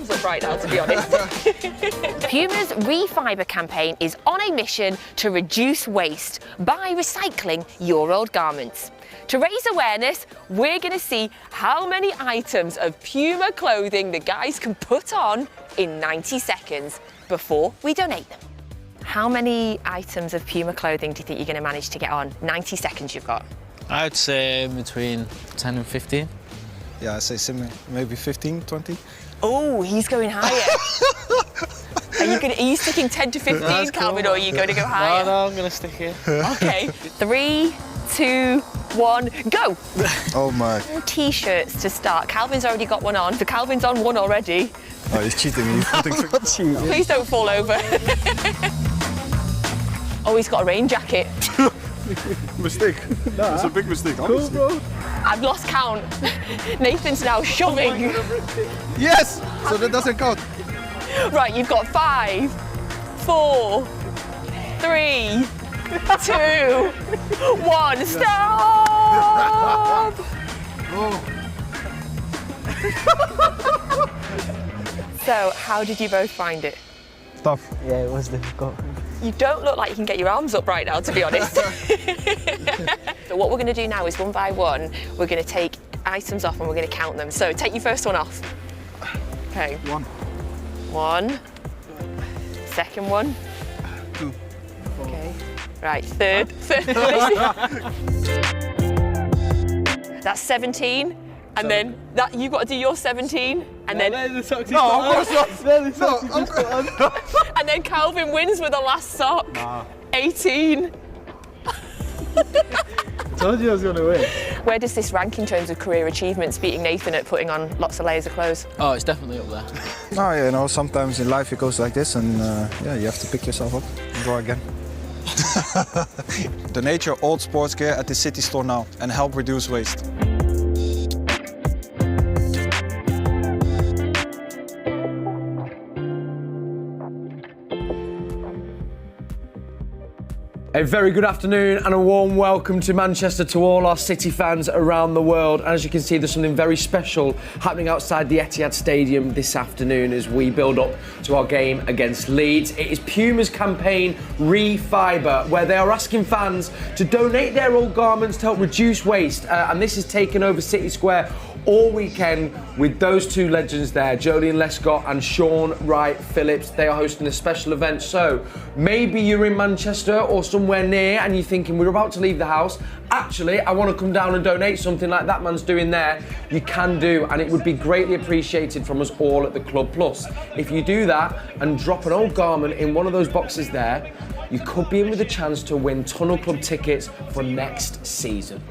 arms up right now, to be honest. Puma's Refibre campaign is on a mission to reduce waste by recycling your old garments. To raise awareness, we're going to see how many items of Puma clothing the guys can put on in 90 seconds before we donate them. How many items of Puma clothing do you think you're going to manage to get on? 90 seconds you've got. I'd say between 10 and 15. Yeah, I'd say similar, maybe 15, 20. Oh, he's going higher. Are you sticking 10 to 15, Calvin, or are you going to go higher? No, I'm going to stick here. OK, 3, 2, 1, go! Oh my. T-shirts to start. Calvin's already got one on, so Calvin's on one already. Oh, he's cheating. He's putting... Please don't fall over. Oh, he's got a rain jacket. Mistake. Nah. It's a big mistake, honestly. Cool, bro. I've lost count. Nathan's now shoving. Yes! So that doesn't count. Right, you've got 5, 4, 3, 2, 1. Stop! Oh. So, how did you both find it? Tough. Yeah, it was difficult. You don't look like you can get your arms up right now, to be honest. So what we're going to do now is one by one, we're going to take items off and we're going to count them. So take your first one off. OK. 1. Second one. 2. OK. Right, third. That's 17. And then that you've got to do your 17, and then of course not. and then Calvin wins with the last sock. Nah. 18. Told you I was going to win. Where does this rank in terms of career achievements, beating Nathan at putting on lots of layers of clothes? Oh, it's definitely up there. No, you know, sometimes in life it goes like this, and yeah, you have to pick yourself up and go again. Donate your old sports gear at the city store now and help reduce waste. A very good afternoon and a warm welcome to Manchester to all our City fans around the world. And as you can see, there's something very special happening outside the Etihad Stadium this afternoon as we build up to our game against Leeds. It is Puma's campaign Refibre, where they are asking fans to donate their old garments to help reduce waste. And this is taken over City Square all weekend with those two legends there, Jolien Lescott and Sean Wright Phillips. They are hosting a special event. So maybe you're in Manchester or somewhere near and you're thinking, we're about to leave the house. Actually, I want to come down and donate something like that man's doing there. You can do, and it would be greatly appreciated from us all at the club. Plus, if you do that and drop an old garment in one of those boxes there, you could be in with a chance to win Tunnel Club tickets for next season.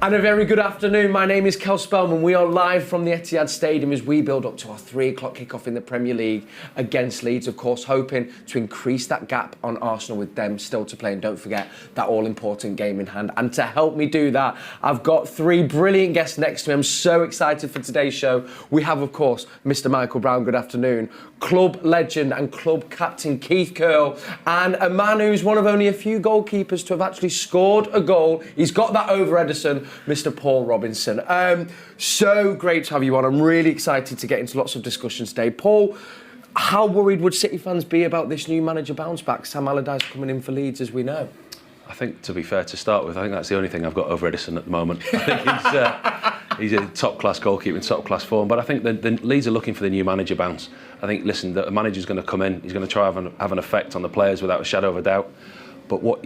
And a very good afternoon. My name is Cel Spellman. We are live from the Etihad Stadium as we build up to our 3 o'clock kickoff in the Premier League against Leeds, of course, hoping to increase that gap on Arsenal with them still to play. And don't forget that all-important game in hand. And to help me do that, I've got 3 brilliant guests next to me. I'm so excited for today's show. We have, of course, Mr. Michael Brown. Good afternoon. Club legend and club captain Keith Curle, and a man who's one of only a few goalkeepers to have actually scored a goal. He's got that over Edison, Mr. Paul Robinson. So great to have you on. I'm really excited to get into lots of discussions today. Paul, how worried would City fans be about this new manager bounce back? Sam Allardyce coming in for Leeds, as we know. I think, to be fair, to start with, I think that's the only thing I've got over Edison at the moment. I think he's a top-class goalkeeper in top-class form, but I think the Leeds are looking for the new manager bounce. I think, listen, the manager's going to come in, he's going to try have an effect on the players without a shadow of a doubt, but what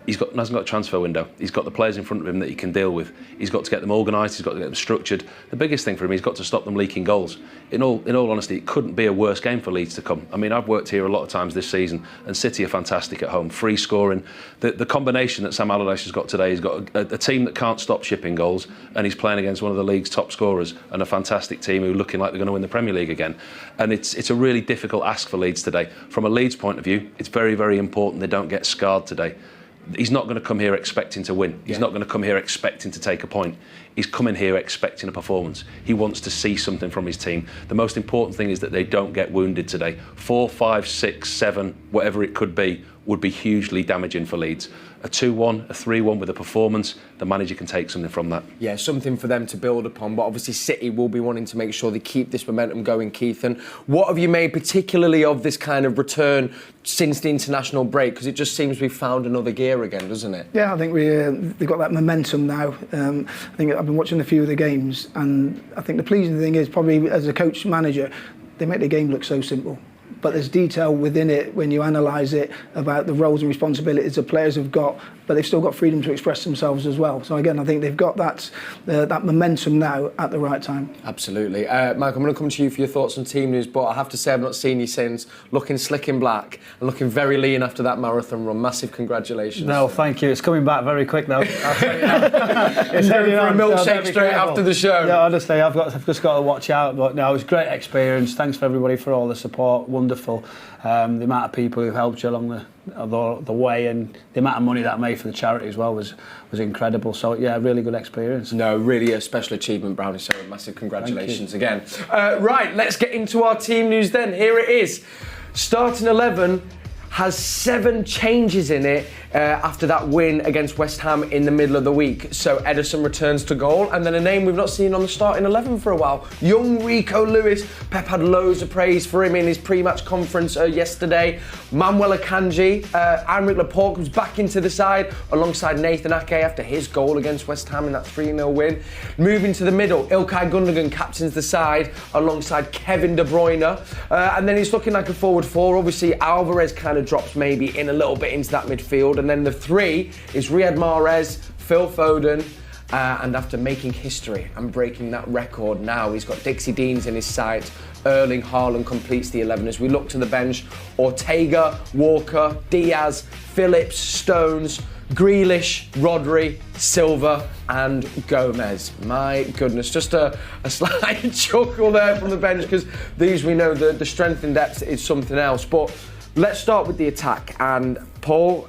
hasn't got a transfer window. He's got the players in front of him that he can deal with. He's got to get them organised, he's got to get them structured. The biggest thing for him, he's got to stop them leaking goals. In all honesty, it couldn't be a worse game for Leeds to come. I mean, I've worked here a lot of times this season, and City are fantastic at home, free scoring. The combination that Sam Allardyce has got today, he's got a team that can't stop shipping goals, and he's playing against one of the league's top scorers, and a fantastic team who are looking like they're going to win the Premier League again. And it's a really difficult ask for Leeds today. From a Leeds point of view, it's very, very important they don't get scarred today. He's not going to come here expecting to win. He's not going to come here expecting to take a point. He's coming here expecting a performance. He wants to see something from his team. The most important thing is that they don't get wounded today. 4, 5, 6, 7, whatever it could be, would be hugely damaging for Leeds. A 2-1, a 3-1 with a performance, the manager can take something from that. Yeah, something for them to build upon, but obviously City will be wanting to make sure they keep this momentum going, Keith. And what have you made particularly of this kind of return since the international break? Because it just seems we've found another gear again, doesn't it? Yeah, I think they've got that momentum now. I think I've been watching a few of the games, and I think the pleasing thing is probably as a coach manager, they make the game look so simple. But there's detail within it when you analyse it about the roles and responsibilities the players have got, but they've still got freedom to express themselves as well. So again, I think they've got that momentum now at the right time. Absolutely. Mike, I'm going to come to you for your thoughts on team news, but I have to say I've not seen you since, looking slick in black and looking very lean after that marathon run. Massive congratulations. No, thank you. It's coming back very quick now. It's heading for a milkshake straight after the show. Yeah, honestly, I've just got to watch out. But no, it was a great experience. Thanks for everybody for all the support. Wonderful. The amount of people who helped you along the way, and the amount of money that I made for the charity as well was incredible. So yeah, really good experience. No, really a special achievement, Brownie. So massive congratulations again. Right, let's get into our team news then. Here it is. Starting 11 has 7 changes in it after that win against West Ham in the middle of the week. So Ederson returns to goal, and then a name we've not seen on the starting 11 for a while, young Rico Lewis. Pep had loads of praise for him in his pre-match conference yesterday. Manuel Akanji, Aymeric Laporte comes back into the side alongside Nathan Ake after his goal against West Ham in that 3-0 win. Moving to the middle, Ilkay Gundogan captains the side alongside Kevin De Bruyne. And then he's looking like a forward 4. Obviously, Alvarez kind of drops maybe in a little bit into that midfield. And then the 3 is Riyad Mahrez, Phil Foden, and after making history and breaking that record now, he's got Dixie Deans in his sights. Erling Haaland completes the 11. As we look to the bench, Ortega, Walker, Diaz, Phillips, Stones, Grealish, Rodri, Silva and Gomez. My goodness, just a slight chuckle there from the bench, because these, we know the strength in depth is something else. But let's start with the attack. And Paul,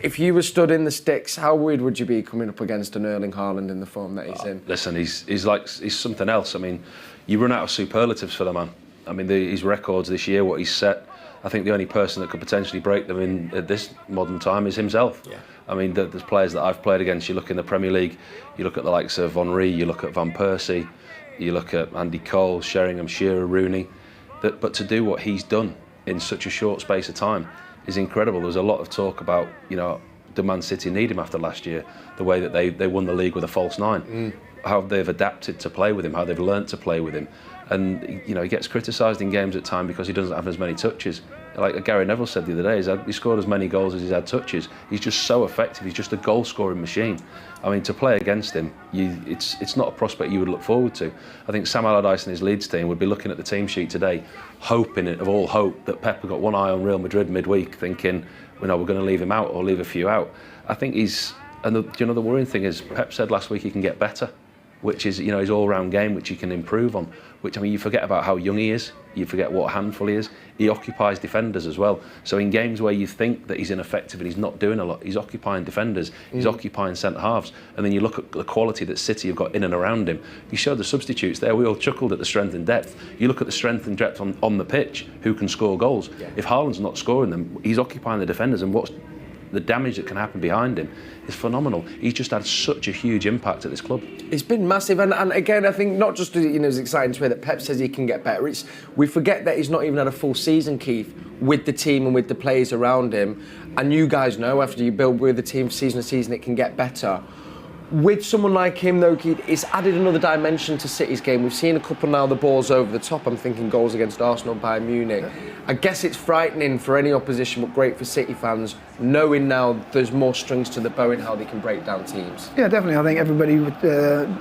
if you were stood in the sticks, how worried would you be coming up against an Erling Haaland in the form that he's in? Listen, he's something else. I mean, you run out of superlatives for the man. I mean, his records this year, what he's set, I think the only person that could potentially break them in at this modern time is himself. Yeah. I mean, there's players that I've played against. You look in the Premier League, you look at the likes of Henry, you look at Van Persie, you look at Andy Cole, Sheringham, Shearer, Rooney. But to do what he's done in such a short space of time is incredible. There was a lot of talk about, do Man City need him after last year? The way that they won the league with a false 9. How they've adapted to play with him, how they've learnt to play with him. And, he gets criticised in games at times because he doesn't have as many touches. Like Gary Neville said the other day, he scored as many goals as he's had touches. He's just so effective. He's just a goal-scoring machine. I mean, to play against him, it's not a prospect you would look forward to. I think Sam Allardyce and his Leeds team would be looking at the team sheet today, hoping of all hope that Pep had got one eye on Real Madrid midweek, thinking, we're going to leave him out or leave a few out. I think the worrying thing is, Pep said last week he can get better, which is, his all-round game, which he can improve on. Which, I mean, you forget about how young he is. You forget what a handful he is. He occupies defenders as well. So in games where you think that he's ineffective and he's not doing a lot, he's occupying defenders, he's occupying centre-halves. And then you look at the quality that City have got in and around him. You showed the substitutes there. We all chuckled at the strength and depth. You look at the strength and depth on the pitch, who can score goals. Yeah. If Haaland's not scoring them, he's occupying the defenders, and what's the damage that can happen behind him is phenomenal. He's just had such a huge impact at this club. It's been massive, and again, I think not just as exciting to hear that Pep says he can get better. We forget that he's not even had a full season, Keith, with the team and with the players around him. And you guys know, after you build with the team season to season, it can get better. With someone like him, though, Keith, it's added another dimension to City's game. We've seen a couple now, the balls over the top. I'm thinking goals against Arsenal, Bayern Munich. I guess it's frightening for any opposition, but great for City fans, knowing now there's more strings to the bow in how they can break down teams. Yeah, definitely. I think everybody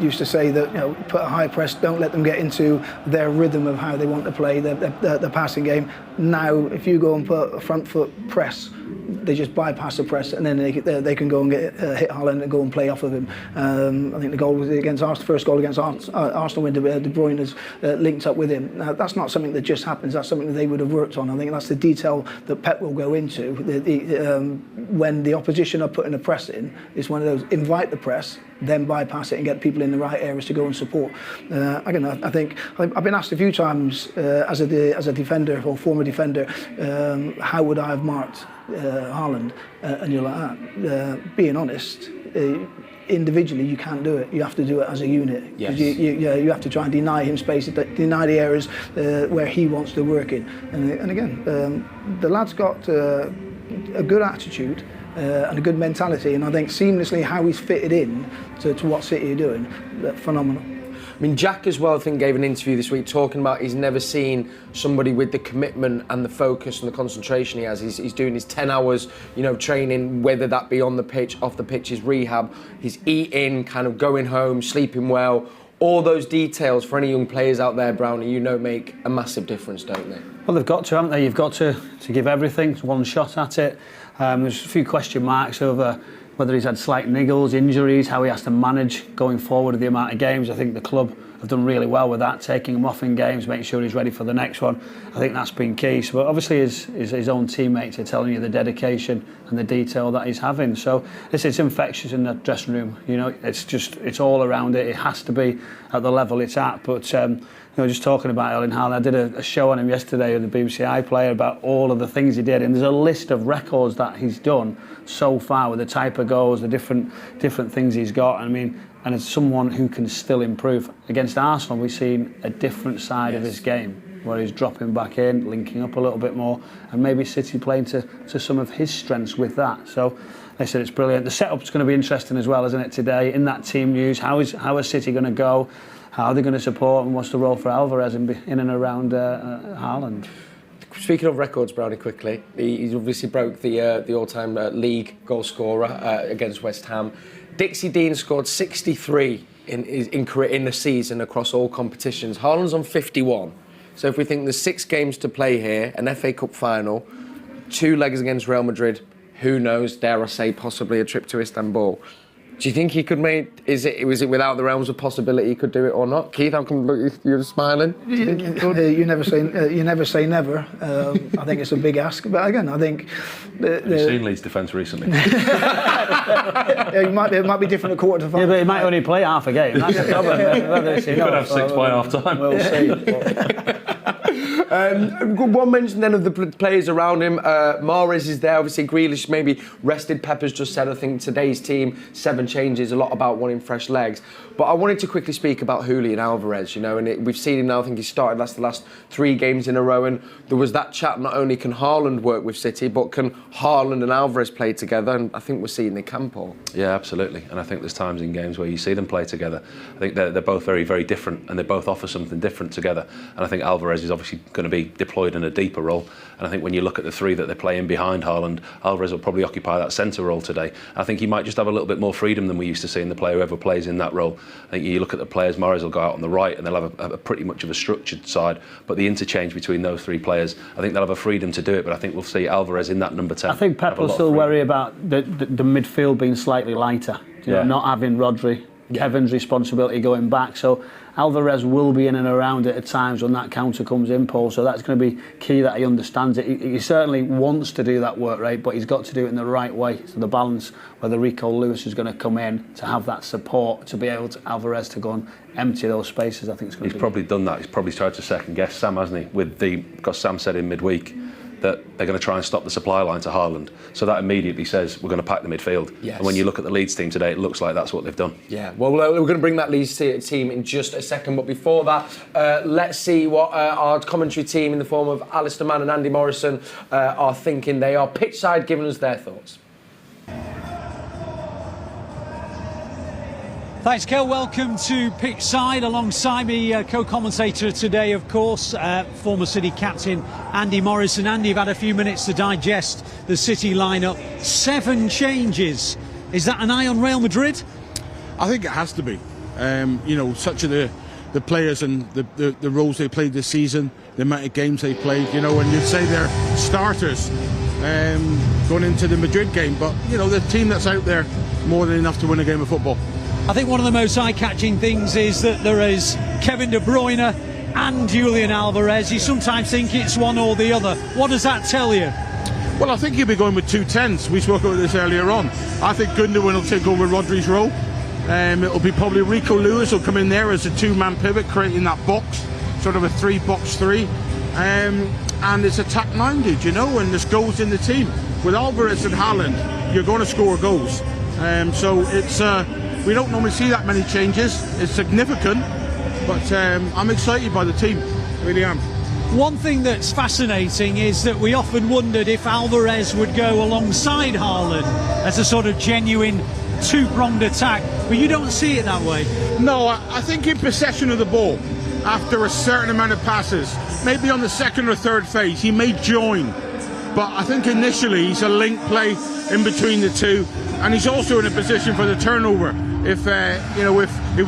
used to say that, put a high press, don't let them get into their rhythm of how they want to play the passing game. Now, if you go and put a front foot press, they just bypass the press, and then they can go and get hit Haaland and go and play off of him. I think the goal was against Arsenal, first goal against Arsenal when De Bruyne has linked up with him. That's not something that just happens. That's something that they would have worked on. I think that's the detail that Pep will go into. When the opposition are putting a press in, it's one of those, invite the press, then bypass it and get people in the right areas to go and support. Again, I think I've been asked a few times as a defender or former defender, how would I have marked Haaland, and you're like that. Being honest, individually you can't do it. You have to do it as a unit. Yes. You have to try and deny him space, deny the areas where he wants to work in. And again, the lad's got a good attitude and a good mentality, and I think seamlessly how he's fitted in to what City are doing, phenomenal. I mean, Jack as well, I think, gave an interview this week talking about he's never seen somebody with the commitment and the focus and the concentration he has. He's doing his 10 hours, training, whether that be on the pitch, off the pitch, his rehab, he's eating, kind of going home, sleeping well. All those details for any young players out there, Brownie, make a massive difference, don't they? Well, they've got to, haven't they? You've got to give everything, one shot at it. There's a few question marks over whether he's had slight niggles, injuries, how he has to manage going forward with the amount of games. I think the club have done really well with that, taking him off in games, making sure he's ready for the next one. I think that's been key. So obviously his own teammates are telling you the dedication and the detail that he's having. So it's infectious in the dressing room. It's all around it. It has to be at the level it's at. But just talking about Erling Haaland, I did a show on him yesterday with the BBC iPlayer about all of the things he did, and there's a list of records that he's done so far with the type of goals, the different things he's got. And as someone who can still improve, against Arsenal we've seen a different side of his game, where he's dropping back in, linking up a little bit more, and maybe City playing to some of his strengths with that. So they said it's brilliant. The setup's going to be interesting as well, isn't it, today? In that team news, how is City going to go? How are they going to support, and what's the role for Alvarez in and around Haaland? Speaking of records, Brownie, quickly, he's obviously broke the all-time league goal scorer against West Ham. Dixie Dean scored 63 in the season across all competitions. Haaland's on 51. So if we think there's 6 games to play here, an FA Cup final, 2 legs against Real Madrid, who knows, dare I say, possibly a trip to Istanbul. Do you think he could make? Was it without the realms of possibility he could do it or not? Keith, how come you're smiling? You never say never. I think it's a big ask, but again, I think Have you seen Leeds' defence recently? It might be different at quarter to final. Yeah, but he might only play half a game. That's the problem. He could have 6 by half time. We'll see. One mention then of the players around him. Mahrez is there. Obviously, Grealish maybe rested. Pepper's just said, I think today's team, 7 changes, a lot about wanting fresh legs. But I wanted to quickly speak about Julian Alvarez, and we've seen him now. I think he started the last 3 games in a row, and there was that chat, not only can Haaland work with City, but can Haaland and Alvarez play together, and I think we're seeing the camp all. Yeah, absolutely. And I think there's times in games where you see them play together. I think they're both very, very different, and they both offer something different together. And I think Alvarez is obviously going to be deployed in a deeper role. And I think when you look at the 3 that they're playing behind Haaland, Alvarez will probably occupy that centre role today. I think he might just have a little bit more freedom than we used to see in the player whoever plays in that role. I think you look at the players, Mahrez will go out on the right and they'll have a pretty much of a structured side, but the interchange between those 3 players, I think they'll have a freedom to do it, but I think we'll see Alvarez in that number 10. I think Pep will still worry about the midfield being slightly lighter, not having Rodri, Kevin's responsibility going back. So Alvarez will be in and around it at times when that counter comes in, Paul. So that's going to be key that he understands it. He certainly wants to do that work rate, but he's got to do it in the right way. So the balance, whether Rico Lewis is going to come in to have that support to be able to Alvarez to go and empty those spaces, I think it's going to be. He's probably done that. He's probably tried to second guess Sam, hasn't he? Because Sam said in midweek that they're going to try and stop the supply line to Haaland. So that immediately says we're going to pack the midfield. Yes. And when you look at the Leeds team today, it looks like that's what they've done. Yeah, well, we're going to bring that Leeds team in just a second. But before that, let's see what our commentary team in the form of Alistair Mann and Andy Morrison are thinking. They are pitchside giving us their thoughts. Thanks, Kel. Welcome to Pitchside. Alongside me, co-commentator today, of course, former City captain Andy Morrison. Andy, you've had a few minutes to digest the City lineup. 7 changes. Is that an eye on Real Madrid? I think it has to be. Such are the players and the roles they played this season, the amount of games they played. And you'd say they're starters going into the Madrid game, but the team that's out there more than enough to win a game of football. I think one of the most eye-catching things is that there is Kevin De Bruyne and Julian Alvarez. You sometimes think it's one or the other. What does that tell you? Well, I think he'll be going with 2 10s. We spoke about this earlier on. I think Gundogan will take over Rodri's role. It'll be probably Rico Lewis will come in there as a 2-man pivot, creating that box, sort of a 3-box-3. And it's attack-minded, and there's goals in the team. with Alvarez and Haaland, you're going to score goals. So it's we don't normally see that many changes. It's significant, but I'm excited by the team. Really am. One thing that's fascinating is that we often wondered if Alvarez would go alongside Haaland as a sort of genuine two-pronged attack, but you don't see it that way. No, I think in possession of the ball, after a certain amount of passes, maybe on the second or third phase, he may join. But I think initially he's a link play in between the two, and he's also in a position for the turnover. If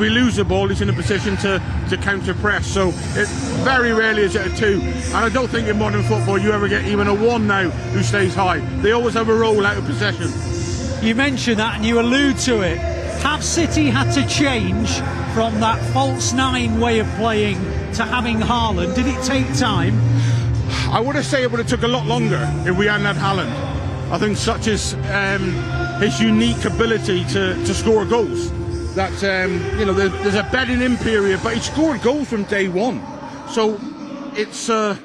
we lose the ball, he's in a position to counter press. So it very rarely is it a two, and I don't think in modern football you ever get even a one now who stays high. They always have a roll out of possession. You mentioned that and you allude to it. Have City had to change from that false nine way of playing to having Haaland? Did it take time? I would have said it would have took a lot longer if we hadn't had Haaland. I think such is his unique ability to score goals. That there's a bedding in period, but he scored goals from day one. So it's a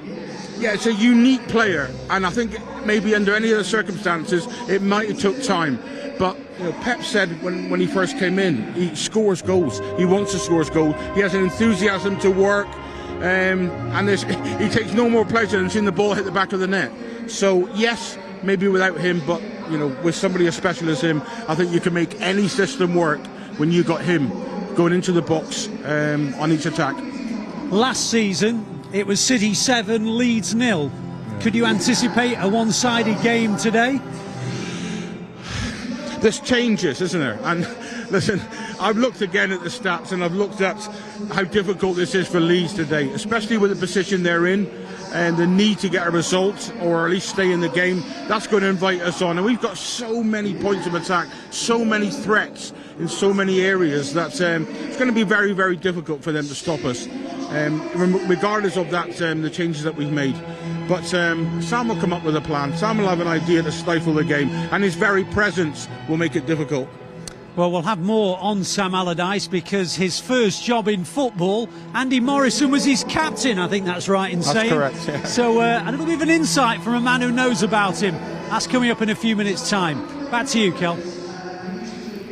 unique player, and I think maybe under any other circumstances it might have took time. But Pep said when he first came in, he scores goals. He wants to score goals. He has an enthusiasm to work, and he takes no more pleasure than seeing the ball hit the back of the net. So yes, maybe without him, but with somebody as special as him, I think you can make any system work when you got him going into the box on each attack. Last season it was City 7, Leeds 0. Could you anticipate a one-sided game today? There's changes, isn't there? And listen, I've looked again at the stats, and I've looked at how difficult this is for Leeds today, especially with the position they're in and the need to get a result or at least stay in the game. That's going to invite us on, and we've got so many points of attack, so many threats in so many areas that it's going to be very, very difficult for them to stop us, regardless of that, the changes that we've made. But Sam will come up with a plan. Sam will have an idea to stifle the game, and his very presence will make it difficult. Well, we'll have more on Sam Allardyce because his first job in football, Andy Morrison was his captain. I think that's right in saying. That's correct, yeah. So a little bit of an insight from a man who knows about him. That's coming up in a few minutes' time. Back to you, Kel.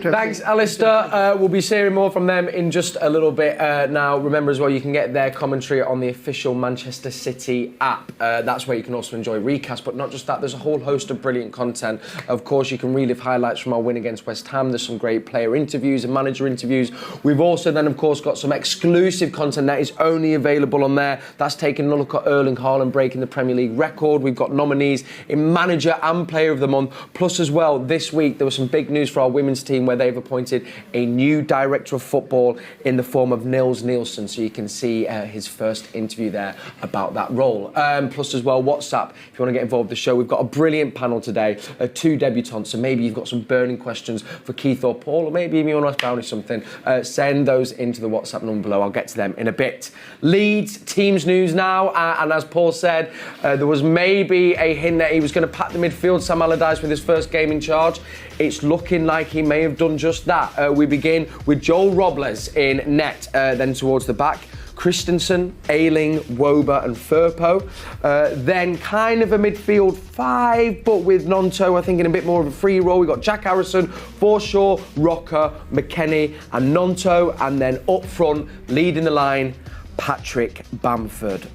Thanks, Alistair. We'll be hearing more from them in just a little bit now. Remember as well, you can get their commentary on the official Manchester City app. That's where you can also enjoy recasts, but not just that. There's a whole host of brilliant content. Of course, you can relive highlights from our win against West Ham. There's some great player interviews and manager interviews. We've also then, of course, got some exclusive content that is only available on there. That's taking a look at Erling Haaland breaking the Premier League record. We've got nominees in Manager and Player of the Month. Plus, as well, this week, there was some big news for our women's team where they've appointed a new director of football in the form of Nils Nielsen, so you can see his first interview there about that role. Plus as well, WhatsApp, if you want to get involved with the show, we've got a brilliant panel today, 2 debutants, so maybe you've got some burning questions for Keith or Paul, or maybe even you want to ask Brownie something, send those into the WhatsApp number below. I'll get to them in a bit. Leeds, teams news now, and as Paul said, there was maybe a hint that he was going to pack the midfield, Sam Allardyce, with his first game in charge. It's looking like he may have done just that. We begin with Joel Robles in net, then towards the back. Christensen, Erling, Roebuck and Firpo. Then kind of a midfield 5, but with Nonto, I think, in a bit more of a free role. We've got Jack Harrison, Forshaw, Rocker, McKennie and Nonto. And then up front, leading the line, Patrick Bamford.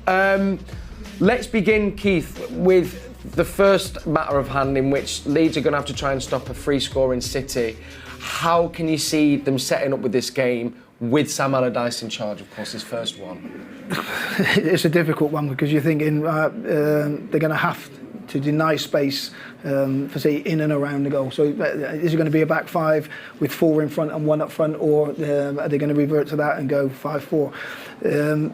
Let's begin, Keith, with the first matter of hand, in which Leeds are going to have to try and stop a free scoring City. How can you see them setting up with this game with Sam Allardyce in charge, of course, his first one? It's a difficult one because you're thinking they're going to have to deny space for, say, in and around the goal. So is it going to be a back 5 with 4 in front and 1 up front, or are they going to revert to that and go 5-4?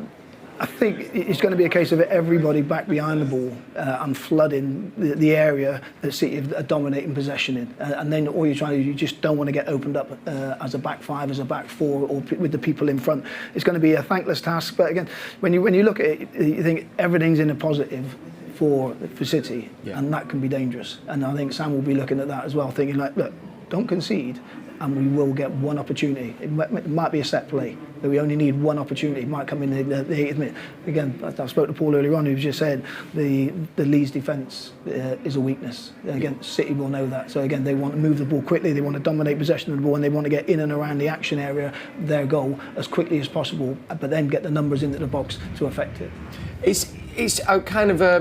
I think it's going to be a case of everybody back behind the ball and flooding the area that City are dominating possession in. And then all you're trying to do, you just don't want to get opened up as a back 5, as a back 4, or with the people in front. It's going to be a thankless task. But again, when you look at it, you think everything's in a positive for City, and that can be dangerous. And I think Sam will be looking at that as well, thinking like, look, don't concede. and we will get one opportunity. It might be a set play, but we only need one opportunity. It might come in the 80th minute. Again, I spoke to Paul earlier on, who just said the Leeds defence is a weakness. Again, City will know that. So again, they want to move the ball quickly, they want to dominate possession of the ball, and they want to get in and around the action area, their goal, as quickly as possible, but then get the numbers into the box to affect it. It's a kind of a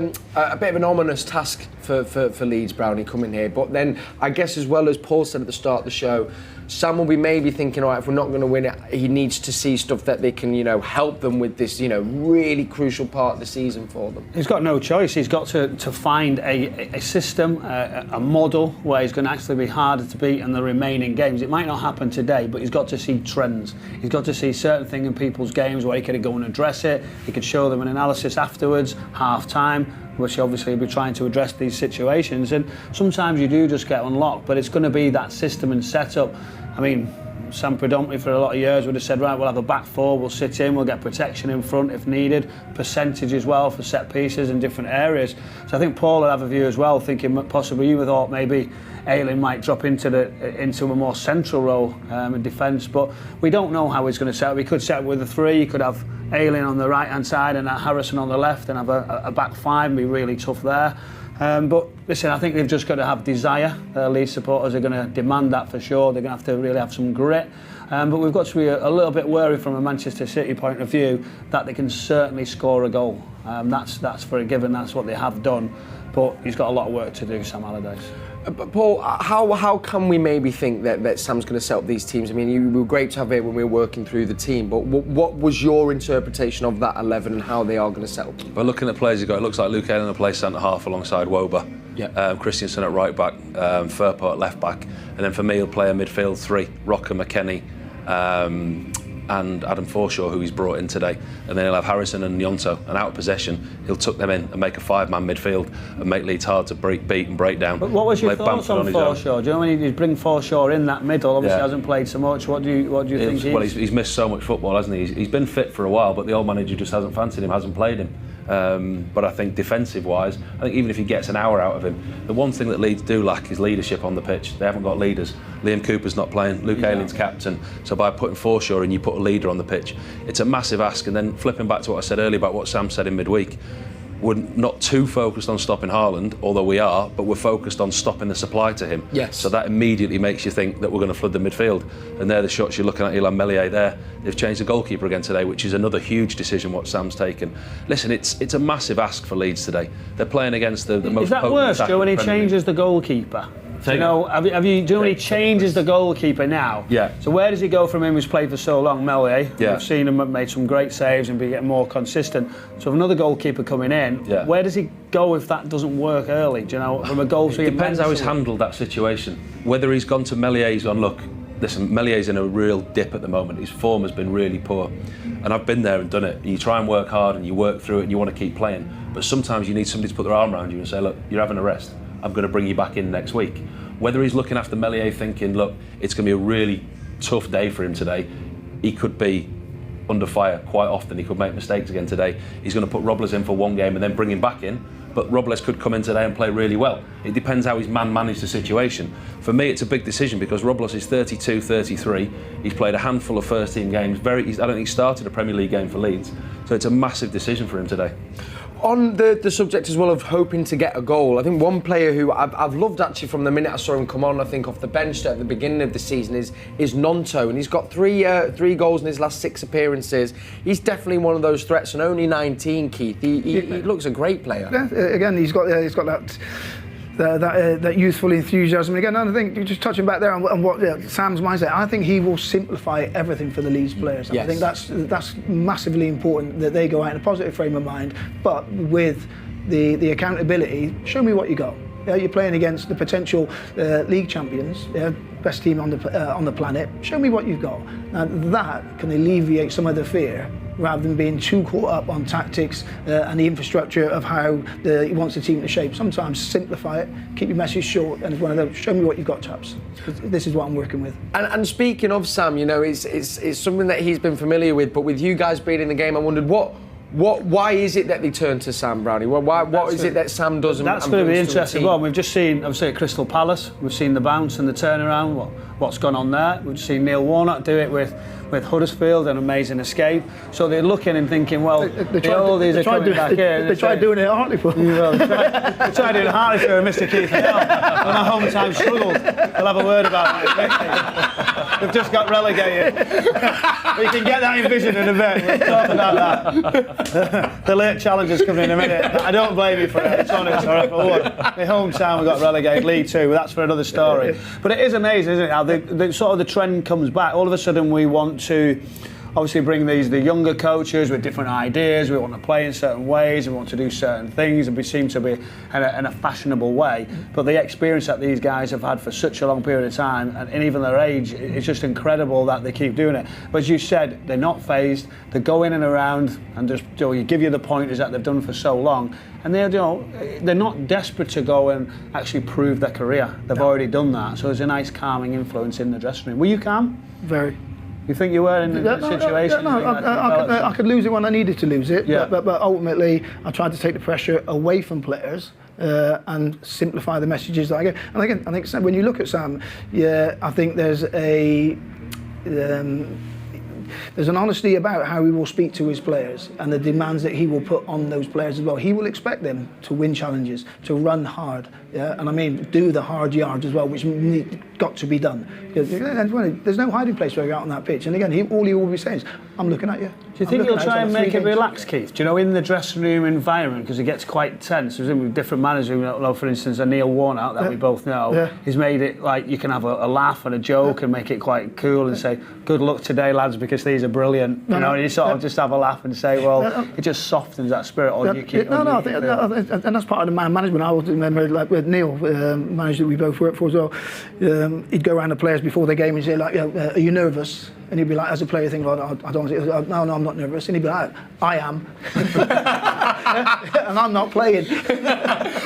bit of an ominous task for Leeds, Brownie, coming here. But then I guess, as well as Paul said at the start of the show, Sam will be maybe thinking, all right, if we're not going to win it, he needs to see stuff that they can, help them with this, really crucial part of the season for them. He's got no choice. He's got to find a system, a model where he's going to actually be harder to beat in the remaining games. It might not happen today, but he's got to see trends. He's got to see certain things in people's games where he could go and address it. He could show them an analysis afterwards, half-time, which obviously will be trying to address these situations. And sometimes you do just get unlocked, but it's going to be that system and setup. I mean, Sam predominantly for a lot of years would have said, right, we'll have a back four, we'll sit in, we'll get protection in front if needed, percentage as well for set pieces in different areas. So I think Paul would have a view as well, thinking possibly you thought maybe Erling might drop into a more central role in defence, but we don't know how he's going to set up. He could set up with a three, he could have Erling on the right hand side and Harrison on the left and have a back five and be really tough there. But listen, I think they've just got to have desire. Leeds supporters are going to demand that for sure. They're going to have to really have some grit. But we've got to be a little bit wary from a Manchester City point of view that they can certainly score a goal. That's for a given. That's what they have done. But he's got a lot of work to do, Sam Allardyce. But Paul, how can we maybe think that Sam's going to set up these teams? I mean, you were great to have it when we were working through the team, but what was your interpretation of that 11 and how they are going to set up? Well, looking at players you've got, it looks like Luke Ayling will play centre-half alongside Roebuck. Yeah. Christensen at right-back, Firpo at left-back, and then for me he'll play a midfield three, Rocker, McKennie, and Adam Forshaw, who he's brought in today. And then he'll have Harrison and Gnonto, and out of possession, he'll tuck them in and make a five-man midfield and make Leeds hard to beat and break down. But what was your thoughts on Forshaw? Do you know when you bring Forshaw in that middle? Obviously, he hasn't played so much. What do you think? Well, he's missed so much football, hasn't he? He's been fit for a while, but the old manager just hasn't fancied him, hasn't played him. But I think defensive-wise, I think even if he gets an hour out of him, the one thing that Leeds do lack is leadership on the pitch. They haven't got leaders. Liam Cooper's not playing, Luke Ayling's captain, so by putting Forshaw in, you put a leader on the pitch. It's a massive ask. And then flipping back to what I said earlier about what Sam said in midweek, we're not too focused on stopping Haaland, although we are, but we're focused on stopping the supply to him. Yes. So that immediately makes you think that we're going to flood the midfield. And they're the shots you're looking at. Ilan Meslier there. They've changed the goalkeeper again today, which is another huge decision what Sam's taken. Listen, it's a massive ask for Leeds today. They're playing against the most. Is that worse, Joe, when he changes the goalkeeper? Do you know when he changes the goalkeeper now? Yeah. So where does he go from him who's played for so long, Meslier? Yeah. We've seen him made some great saves and be getting more consistent. So if another goalkeeper coming in, where does he go if that doesn't work early? Do you know, from a goal? It depends how he's handled that situation. Whether he's gone to Meslier, he's gone, look, listen, Mellier's in a real dip at the moment. His form has been really poor. And I've been there and done it. You try and work hard and you work through it and you want to keep playing. But sometimes you need somebody to put their arm around you and say, look, you're having a rest. I'm going to bring you back in next week. Whether he's looking after Meslier thinking, look, it's going to be a really tough day for him today, he could be under fire quite often. He could make mistakes again today. He's going to put Robles in for one game and then bring him back in. But Robles could come in today and play really well. It depends how his man managed the situation. For me, it's a big decision because Robles is 32, 33. He's played a handful of first-team games. I don't think he started a Premier League game for Leeds. So it's a massive decision for him today. On the subject as well of hoping to get a goal, I think one player who I've loved actually from the minute I saw him come on, I think off the bench at the beginning of the season is Gnonto, and he's got three goals in his last 6 appearances. He's definitely one of those threats, and only 19, Keith. He looks a great player. Yeah, again, he's got that youthful enthusiasm. Again, and I think just touching back there on what Sam's mindset, I think he will simplify everything for the Leeds players. Yes. I think that's massively important that they go out in a positive frame of mind, but with the accountability. Show me what you got. Yeah, you're playing against the potential league champions, best team on the planet. Show me what you've got. Now that can alleviate some of the fear, rather than being too caught up on tactics and the infrastructure of how he wants the team to shape. Sometimes simplify it, keep your message short, and it's one of those, show me what you've got, chaps. This is what I'm working with. And speaking of Sam, you know, it's something that he's been familiar with, but with you guys being in the game, I wondered why is it that they turn to Sam, Brownie? What is it that Sam does? That's going to be interesting. Well, we've just seen, obviously, at Crystal Palace, we've seen the bounce and the turnaround. what's gone on there. We've seen Neil Warnock do it with Huddersfield, an amazing escape. So they're looking and thinking, well, they tried doing it at Hartlepool. They tried doing it at Hartlepool and Mr. Keith Curle. When our home time struggled. We'll have a word about that. They've just got relegated. We can get that in vision in a bit. We'll talk about that. The late challengers coming in a minute. I don't blame you for it. It's honest. The home town we got relegated, League Two. But that's for another story. But it is amazing, isn't it? How the sort of the trend comes back. All of a sudden we want to obviously bring the younger coaches with different ideas. We want to play in certain ways, we want to do certain things, and we seem to be in a fashionable way. But the experience that these guys have had for such a long period of time, and even their age, it's just incredible that they keep doing it. But as you said, they're not phased. They go in and around and just you give you the pointers that they've done for so long. And they're not desperate to go and actually prove their career. They've already done that. So there's a nice calming influence in the dressing room. Were you calm? Very. You think you were in the situation? No, I could lose it when I needed to lose it, but ultimately I tried to take the pressure away from players and simplify the messages that I get. And again, I think when you look at Sam, I think there's an honesty about how he will speak to his players and the demands that he will put on those players as well. He will expect them to win challenges, to run hard, and I mean do the hard yards as well, which got to be done. There's no hiding place where you're out on that pitch. And again, all he will be saying is, "I'm looking at you." Do you think he'll try and make it relaxed, Keith? Do you know, in the dressing room environment, because it gets quite tense. With different managers, for instance, a Neil Warnock that we both know, he's made it like you can have a laugh and a joke and make it quite cool and say, "Good luck today, lads, because these are brilliant." And you sort of just have a laugh and say, well, it just softens that spirit. Or you keep. I think, and that's part of the man management. I always remember, like with Neil, manager that we both worked for as well. He'd go around the players before the game and say, like, "Are you nervous?" And he'd be like, as a player, think, "I don't want to." No, I'm not nervous. And he'd be like, "I am," and I'm not playing.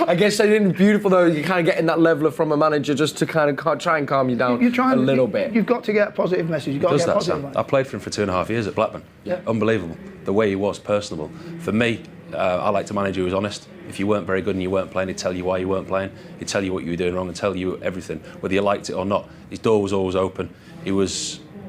I guess it's beautiful though. You kind of getting that level from a manager just to kind of try and calm you down a little bit. You've got to get a positive message. You've got to get a positive. I played for him for 2.5 years at Blackburn. Unbelievable. The way he was personable. For me, I like to manage who was honest. If you weren't very good and you weren't playing, he'd tell you why you weren't playing. He'd tell you what you were doing wrong and tell you everything, whether you liked it or not. His door was always open.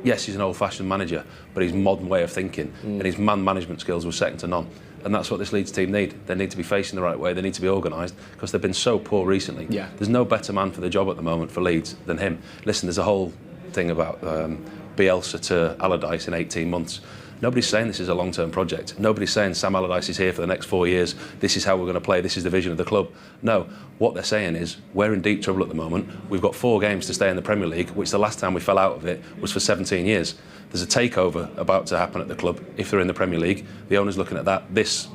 Yes, he's an old-fashioned manager, but his modern way of thinking and his man management skills were second to none. And that's what this Leeds team need. They need to be facing the right way. They need to be organised because they've been so poor recently. There's no better man for the job at the moment for Leeds than him. Listen, there's a whole thing about Bielsa to Allardyce in 18 months. Nobody's saying this is a long-term project. Nobody's saying Sam Allardyce is here for the next 4 years. This is how we're going to play. This is the vision of the club. No, what they're saying is we're in deep trouble at the moment. We've got 4 games to stay in the Premier League, which the last time we fell out of it was for 17 years. There's a takeover about to happen at the club if they're in the Premier League. The owner's looking at that. This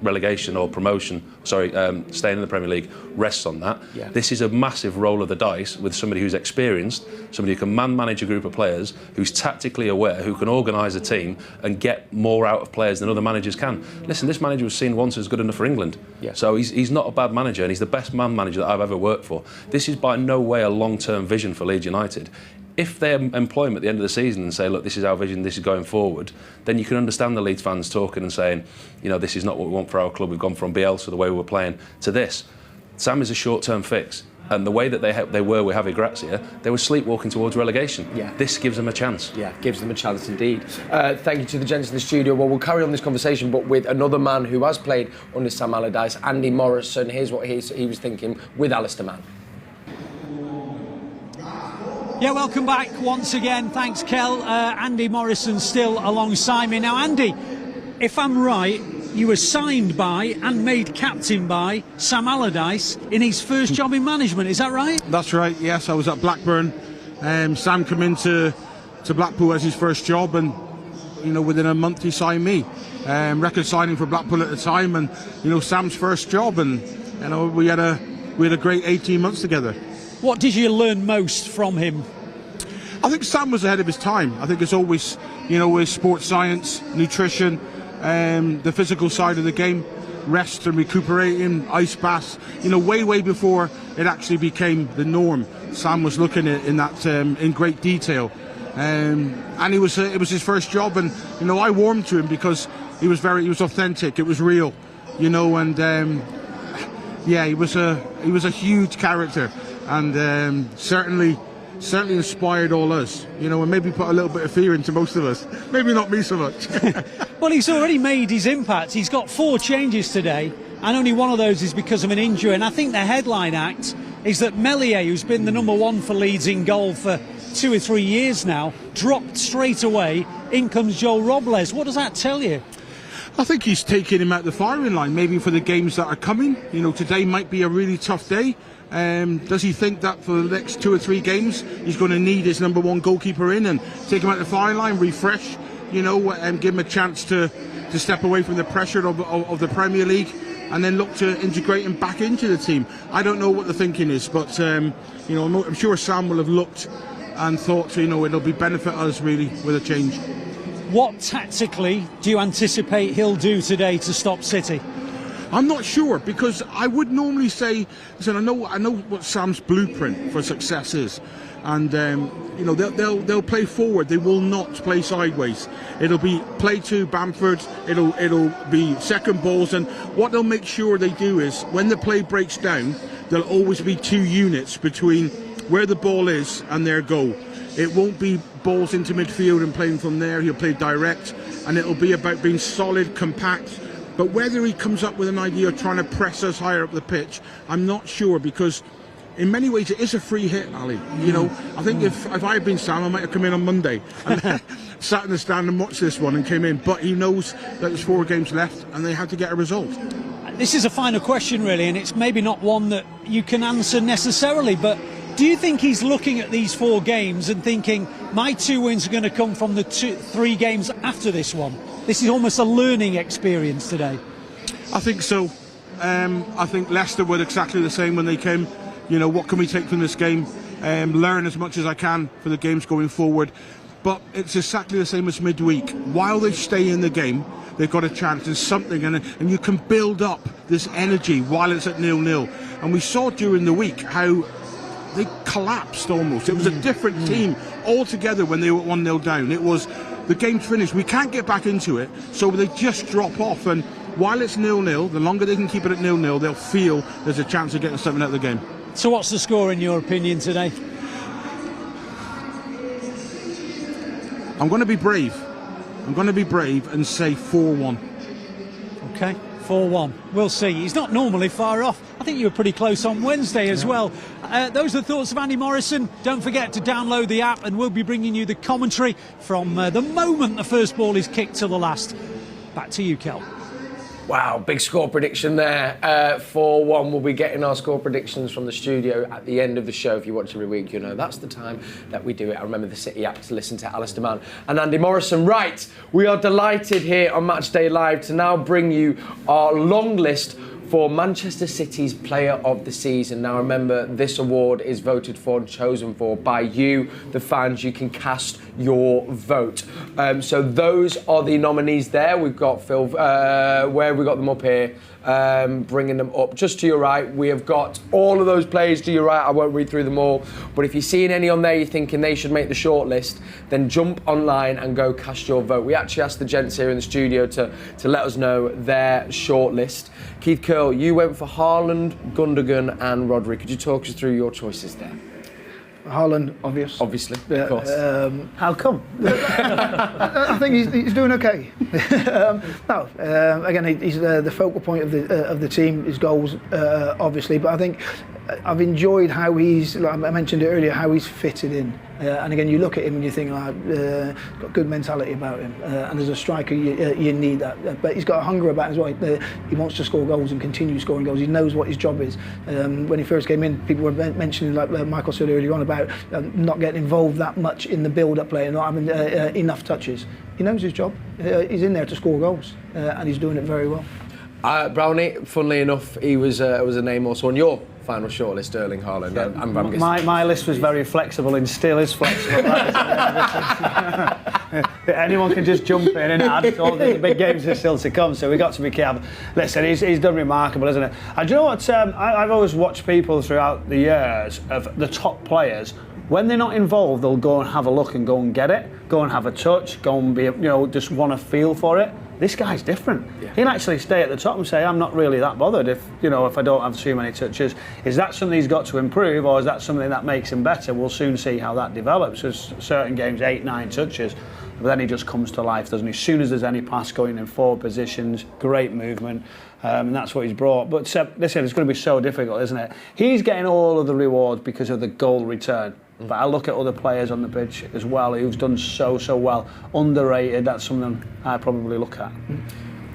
relegation or promotion, staying in the Premier League rests on that. This is a massive roll of the dice with somebody who's experienced, somebody who can manage a group of players, who's tactically aware, who can organise a team and get more out of players than other managers can. Listen, this manager was seen once as good enough for England. So he's not a bad manager, and he's the best man manager that I've ever worked for. This is by no way a long-term vision for Leeds United. If they employ him at the end of the season and say, look, this is our vision, this is going forward, then you can understand the Leeds fans talking and saying, you know, this is not what we want for our club. We've gone from Bielsa, the way we were playing, to this. Sam is a short-term fix. And the way that they were with Javi Gracia, they were sleepwalking towards relegation. This gives them a chance. Gives them a chance indeed. Thank you to the gents in the studio. Well, we'll carry on this conversation, but with another man who has played under Sam Allardyce, Andy Morrison. Here's what he was thinking with Alistair Mann. Yeah, welcome back once again. Thanks, Kel. Andy Morrison still alongside me. Now, Andy, if I'm right, you were signed by and made captain by Sam Allardyce in his first job in management, is that right? That's right, yes. I was at Blackburn. Sam came into Blackpool as his first job, and you know, within a month he signed me. Record signing for Blackpool at the time, and you know, Sam's first job, and you know, we had a great 18 months together. What did you learn most from him? I think Sam was ahead of his time. I think it's always, you know, with sports science, nutrition, the physical side of the game, rest and recuperating, ice baths, you know, way before it actually became the norm. Sam was looking at in that in great detail, and it was his first job, and you know, I warmed to him because he was authentic, it was real, you know, and he was a huge character, and certainly certainly inspired all us, you know, and maybe put a little bit of fear into most of us. Maybe not me so much. Well, he's already made his impact. He's got 4 changes today, and only one of those is because of an injury. And I think the headline act is that Meslier, who's been the number 1 for Leeds in goal for 2 or 3 years now, dropped straight away. In comes Joel Robles. What does that tell you? I think he's taking him out the firing line, maybe for the games that are coming. You know, today might be a really tough day. Does he think that for the next 2 or 3 games he's going to need his number 1 goalkeeper in and take him out the firing line, refresh, you know, and give him a chance to step away from the pressure of the Premier League and then look to integrate him back into the team? I don't know what the thinking is, but you know, I'm sure Sam will have looked and thought, you know, it'll be benefit us really with a change. What tactically do you anticipate he'll do today to stop City? I'm not sure, because I would normally say, listen, I know what Sam's blueprint for success is, and you know, they'll play forward. They will not play sideways. It'll be play to Bamford. It'll be second balls, and what they'll make sure they do is when the play breaks down, there'll always be 2 units between where the ball is and their goal. It won't be balls into midfield and playing from there. He'll play direct, and it'll be about being solid, compact. But whether he comes up with an idea of trying to press us higher up the pitch, I'm not sure, because in many ways it is a free hit, Ali. You know, I think if I had been Sam, I might have come in on Monday and sat in the stand and watched this one and came in. But he knows that there's 4 games left and they have to get a result. This is a final question, really, and it's maybe not one that you can answer necessarily, but do you think he's looking at these 4 games and thinking, my 2 wins are going to come from the 3 games after this one? This is almost a learning experience today. I think so. I think Leicester were exactly the same when they came. You know, what can we take from this game? Learn as much as I can for the games going forward. But it's exactly the same as midweek. While they stay in the game, they've got a chance and something, and you can build up this energy while it's at 0-0. And we saw during the week how they collapsed almost. It was a different team altogether when they were 1-0 down. It was, the game's finished, we can't get back into it, so they just drop off. And while it's 0-0, the longer they can keep it at 0-0, they'll feel there's a chance of getting something out of the game. So what's the score in your opinion today? I'm going to be brave. I'm going to be brave and say 4-1. Okay, 4-1. We'll see. He's not normally far off. I think you were pretty close on Wednesday as well. Those are the thoughts of Andy Morrison. Don't forget to download the app, and we'll be bringing you the commentary from the moment the first ball is kicked to the last. Back to you, Kel. Wow, big score prediction there. 4-1. We'll be getting our score predictions from the studio at the end of the show. If you watch every week, you know that's the time that we do it. I remember the City app to listen to Alistair Mann and Andy Morrison. Right, we are delighted here on Matchday Live to now bring you our long list for Manchester City's Player of the Season. Now remember, this award is voted for and chosen for by you, the fans. You can cast your vote. So those are the nominees there. We've got Phil, where have we got them up here? Bringing them up just to your right. We have got all of those players to your right. I won't read through them all, but if you're seeing any on there you're thinking they should make the shortlist, then jump online and go cast your vote. We actually asked the gents here in the studio to let us know their shortlist. Keith Curle, you went for Haaland, Gundogan and Rodri. Could you talk us through your choices there? Haaland, obviously. Of course. How come? I think he's doing okay. Again, he's the focal point of the team. His goals, obviously, but I think I've enjoyed how he's, like I mentioned it earlier, how he's fitted in. And again, you look at him and you think, got good mentality about him. And as a striker, you need that. But he's got a hunger about him as well. He wants to score goals and continue scoring goals. He knows what his job is. When he first came in, people were mentioning, like Michael said earlier on, about not getting involved that much in the build-up play and not having enough touches. He knows his job. He's in there to score goals, and he's doing it very well. Brownie, funnily enough, he was a name also on your final shortlist, Erling Haaland. Yeah, my list was very flexible and still is flexible. Anyone can just jump in and add. All the big games are still to come, so we've got to be careful. Listen, he's done remarkable, isn't it? And do you know what? I've always watched people throughout the years of the top players When they're not involved, they'll go and have a look and go and get it, go and have a touch, go and be, just want to feel for it. This guy's different. Yeah. He'll actually stay at the top and say, I'm not really that bothered if I don't have too many touches. Is that something he's got to improve, or is that something that makes him better? We'll soon see how that develops. There's certain games, 8-9 touches, but then he just comes to life, doesn't he? As soon as there's any pass going in forward positions, great movement, and that's what he's brought. But listen, it's going to be so difficult, isn't it? He's getting all of the rewards because of the goal return. But I look at other players on the pitch as well who've done so well. Underrated, that's something I probably look at.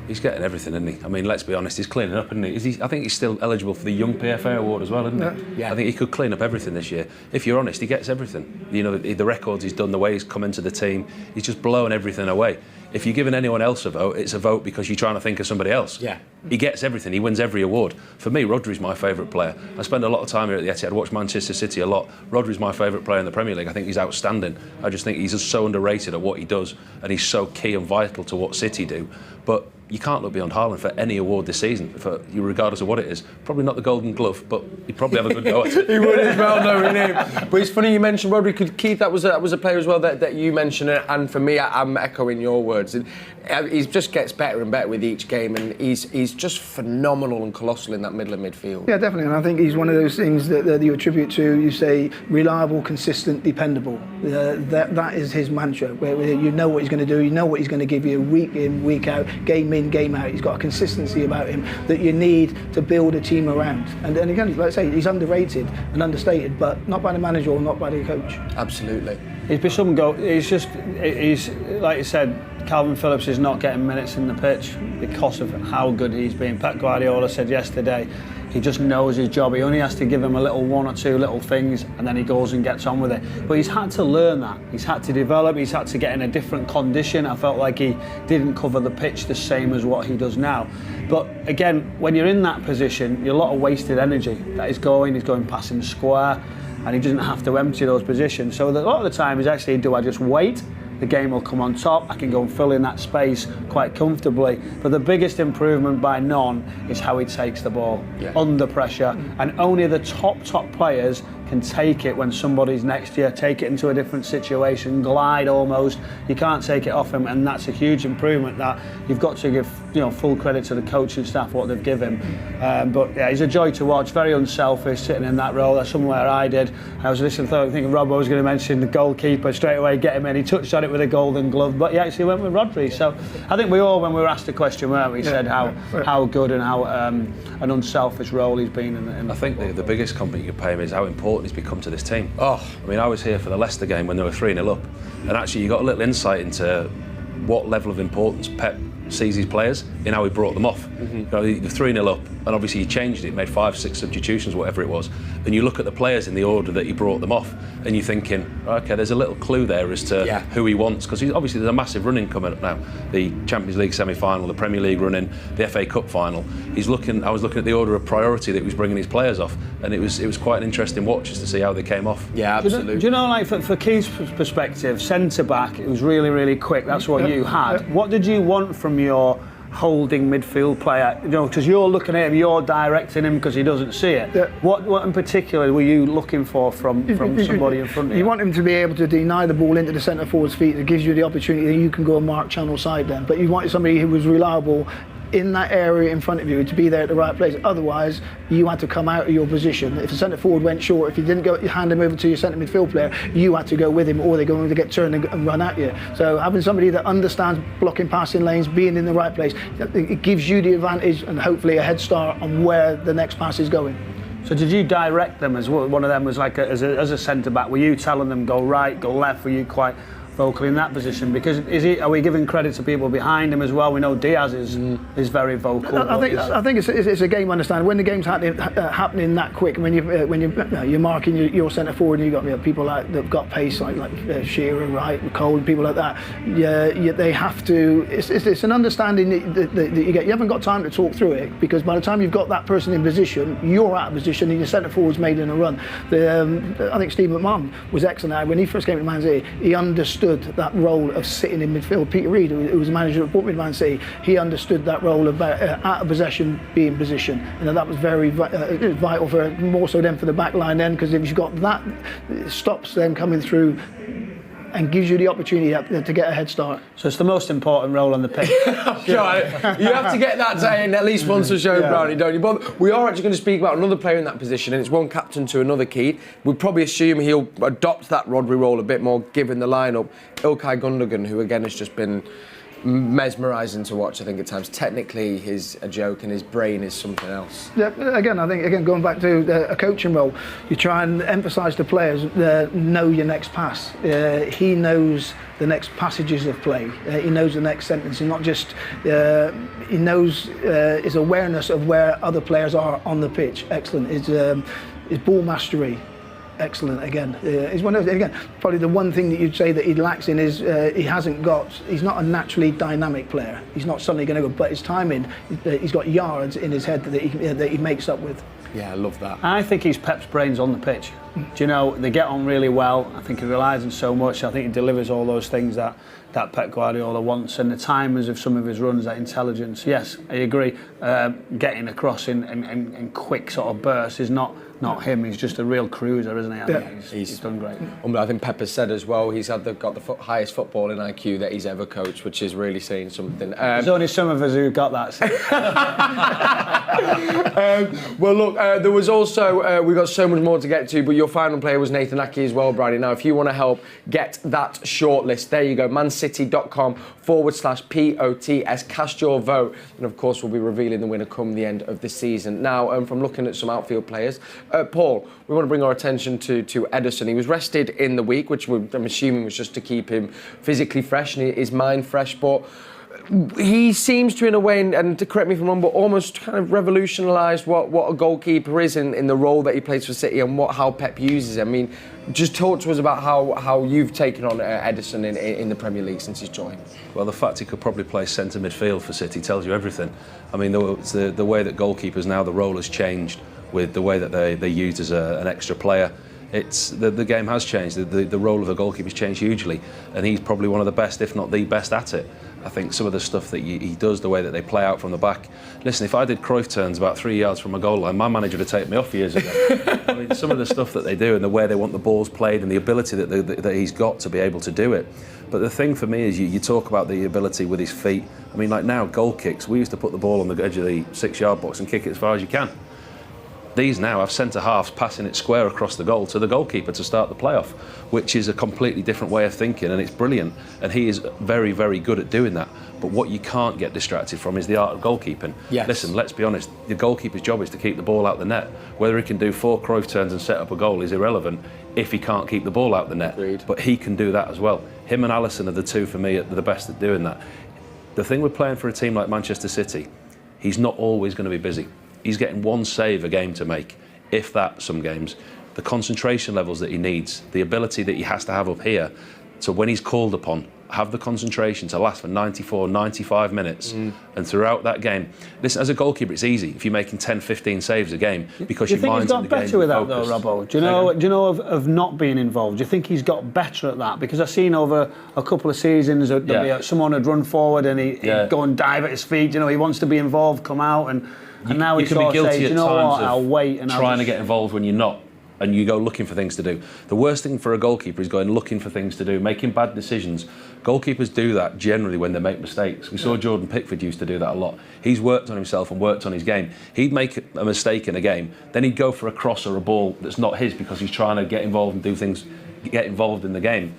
He's getting everything, isn't he? I mean, let's be honest, he's cleaning up, isn't he? I think he's still eligible for the Young PFA award as well, isn't he? Yeah. I think he could clean up everything this year. If you're honest, he gets everything. The records he's done, the way he's come into the team, he's just blown everything away. If you're giving anyone else a vote, it's a vote because you're trying to think of somebody else. Yeah. He gets everything. He wins every award. For me, Rodri's my favourite player. I spend a lot of time here at the Etihad. I watch Manchester City a lot. Rodri's my favourite player in the Premier League. I think he's outstanding. I just think he's just so underrated at what he does, and he's so key and vital to what City do. But you can't look beyond Haaland for any award this season, regardless of what it is. Probably not the Golden Glove, but he'd probably have a good go at it. He would as well, no. But it's funny you mentioned Rodri. Keith, that was a player as well that you mentioned, and for me, I'm echoing your words. He just gets better and better with each game, and he's just phenomenal and colossal in that middle of midfield. Yeah, definitely, and I think he's one of those things that you attribute to, you say, reliable, consistent, dependable. That is his mantra, where you know what he's going to do, you know what he's going to give you week in, week out, game in, game out. He's got a consistency about him that you need to build a team around. And again, like I say, he's underrated and understated, but not by the manager or not by the coach. Absolutely. He's like you said, Calvin Phillips is not getting minutes in the pitch because of how good he's been. Pep Guardiola said yesterday, he just knows his job. He only has to give him a little one or two little things, and then he goes and gets on with it. But he's had to learn that. He's had to develop. He's had to get in a different condition. I felt like he didn't cover the pitch the same as what he does now. But again, when you're in that position, you're a lot of wasted energy. That he's going passing the square, and he doesn't have to empty those positions. So a lot of the time is actually, do I just wait? The game will come on top. I can go and fill in that space quite comfortably. But the biggest improvement by none is how he takes the ball under pressure. And only the top players can take it when somebody's next to you, take it into a different situation, glide almost. You can't take it off him, and that's a huge improvement that you've got to give full credit to the coaching staff, what they've given him. But yeah, he's a joy to watch, very unselfish, sitting in that role. That's somewhere I did. I was listening, thinking Rob was going to mention the goalkeeper, straight away get him in. He touched on it with a Golden Glove, but he actually went with Rodri. So I think we all, when we were asked the question, weren't we, said how good and how an unselfish role he's been in. I think the biggest compliment you could pay him is how important he's become to this team. I mean, I was here for the Leicester game when they were 3-0 up, and actually you got a little insight into what level of importance Pep sees his players in how he brought them off. You're 3-0 up, and obviously he changed it, made 5-6 substitutions, whatever it was, and you look at the players in the order that he brought them off, and you're thinking, okay, there's a little clue there as to who he wants, because obviously there's a massive running coming up now. The Champions League semi-final, the Premier League running, the FA Cup final. I was looking at the order of priority that he was bringing his players off, and it was quite an interesting watch just to see how they came off. Yeah, absolutely. Do you know, like for Keith's perspective, centre-back, it was really, really quick. That's what you had. What did you want from your holding midfield player? Because you're looking at him, you're directing him because he doesn't see it. Yeah. What in particular were you looking for from somebody in front of you? You want him to be able to deny the ball into the centre forward's feet. It gives you the opportunity that you can go and mark channel side then. But you want somebody who was reliable in that area in front of you to be there at the right place. Otherwise, you had to come out of your position. If the centre forward went short, if you didn't go, you hand him over to your centre midfield player, you had to go with him, or they're going to get turned and run at you. So having somebody that understands blocking passing lanes, being in the right place, it gives you the advantage and hopefully a head start on where the next pass is going. So did you direct them as one of them was like as a centre back? Were you telling them go right, go left? Were you quite vocal in that position? Because are we giving credit to people behind him as well? We know Diaz is very vocal. I think it's a game understanding. When the game's happening that quick, when you're marking your centre forward, and you've got people that've got pace like Shearer, Wright, Cole, people like that. They have to. It's an understanding that you get. You haven't got time to talk through it, because by the time you've got that person in position, you're out of position and your centre forward's made in a run. I think Steve McMahon was excellent when he first came to Man City. He understood understood that role of sitting in midfield. Peter Reid, who was manager of Man City, he understood that role of out of possession, being position, and that was very vital for more so than for the back line then, because if you've got that, it stops them coming through and gives you the opportunity to get a head start. So it's the most important role on the pitch. You have to get that saying at least once a show, Brownie, don't you? But we are actually going to speak about another player in that position, and it's one captain to another, Keith. We'd probably assume he'll adopt that Rodri role a bit more, given the lineup. İlkay Gundogan, who again has just been mesmerising to watch, I think, at times. Technically, he's a joke, and his brain is something else. Yeah, again, I think going back to a coaching role, you try and emphasise to players know your next pass. He knows the next passages of play. He knows the next sentence. He's not just. He knows his awareness of where other players are on the pitch. Excellent. His ball mastery. Excellent again. He's one of those, again, probably the one thing that you'd say that he lacks in is he's not a naturally dynamic player. He's not suddenly going to go, but his timing, he's got yards in his head that he makes up with. Yeah, I love that. I think he's Pep's brains on the pitch. Do you know, they get on really well. I think he relies on so much. I think he delivers all those things that Pep Guardiola wants, and the timers of some of his runs, that intelligence. Yes, I agree. Getting across in quick sort of bursts is not him. He's just a real cruiser, isn't he? I think he's done great. I think Pep has said as well, he's got the highest footballing IQ that he's ever coached, which is really saying something. There's only some of us who got that. Well, look, there was also, we've got so much more to get to, but your final player was Nathan Ake as well, Brady. Now, if you want to help get that shortlist, there you go, mancity.com/POTS. Cast your vote, and of course, we'll be revealing the winner come the end of the season. Now, from looking at some outfield players, Paul, we want to bring our attention to Ederson. He was rested in the week, which I'm assuming was just to keep him physically fresh and his mind fresh, but he seems to, in a way, and to correct me if I'm wrong, but almost kind of revolutionised what a goalkeeper is in the role that he plays for City and how Pep uses it. I mean, just talk to us about how you've taken on Ederson in the Premier League since he's joined. Well, the fact he could probably play centre midfield for City tells you everything. I mean, the way that goalkeepers now, the role has changed with the way that they're used as an extra player. It's the game has changed. The role of a goalkeeper has changed hugely, and he's probably one of the best, if not the best, at it. I think some of the stuff that he does, the way that they play out from the back. Listen, if I did Cruyff turns about 3 yards from a goal line, my manager would have taken me off years ago. I mean, some of the stuff that they do and the way they want the balls played and the ability that he's got to be able to do it. But the thing for me is you talk about the ability with his feet. I mean, like now, goal kicks, we used to put the ball on the edge of the 6-yard box and kick it as far as you can. These now have centre-halves passing it square across the goal to the goalkeeper to start the play-off, which is a completely different way of thinking, and it's brilliant. And he is very, very good at doing that. But what you can't get distracted from is the art of goalkeeping. Yes. Listen, let's be honest, the goalkeeper's job is to keep the ball out the net. Whether he can do 4 Cruyff turns and set up a goal is irrelevant if he can't keep the ball out the net. Agreed. But he can do that as well. Him and Alisson are the two, for me, are the best at doing that. The thing with playing for a team like Manchester City, he's not always going to be busy. He's getting 1 save a game to make, if that, some games. The concentration levels that he needs, the ability that he has to have up here, so when he's called upon, have the concentration to last for 94, 95 minutes. And throughout that game, listen, as a goalkeeper, it's easy if you're making 10, 15 saves a game because your mind's in the game. Do you think he's got better with that, though, Robbo? Do you know of not being involved? Do you think he's got better at that? Because I've seen over a couple of seasons that someone would run forward and he'd go and dive at his feet. You know, he wants to be involved, come out, and now he's sort of saying, you know what, I'll wait. And trying to get involved when you're not. And you go looking for things to do. The worst thing for a goalkeeper is going looking for things to do, making bad decisions. Goalkeepers do that generally when they make mistakes. We saw Jordan Pickford used to do that a lot. He's worked on himself and worked on his game. He'd make a mistake in a game, then he'd go for a cross or a ball that's not his because he's trying to get involved and do things, get involved in the game.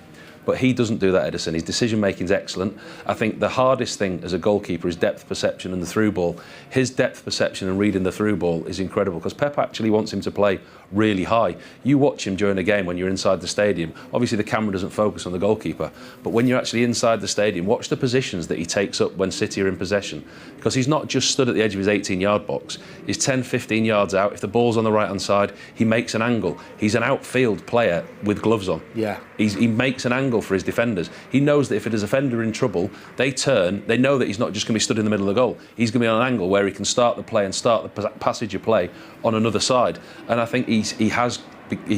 But he doesn't do that, Ederson. His decision-making is excellent. I think the hardest thing as a goalkeeper is depth perception and the through ball. His depth perception and reading the through ball is incredible because Pep actually wants him to play really high. You watch him during a game when you're inside the stadium. Obviously, the camera doesn't focus on the goalkeeper, but when you're actually inside the stadium, watch the positions that he takes up when City are in possession because he's not just stood at the edge of his 18-yard box. He's 10, 15 yards out. If the ball's on the right-hand side, he makes an angle. He's an outfield player with gloves on. Yeah. He makes an angle for his defenders. He knows that if it is a defender in trouble, they turn. They know that he's not just going to be stood in the middle of the goal. He's going to be on an angle where he can start the play and start the passage of play on another side. And I think he's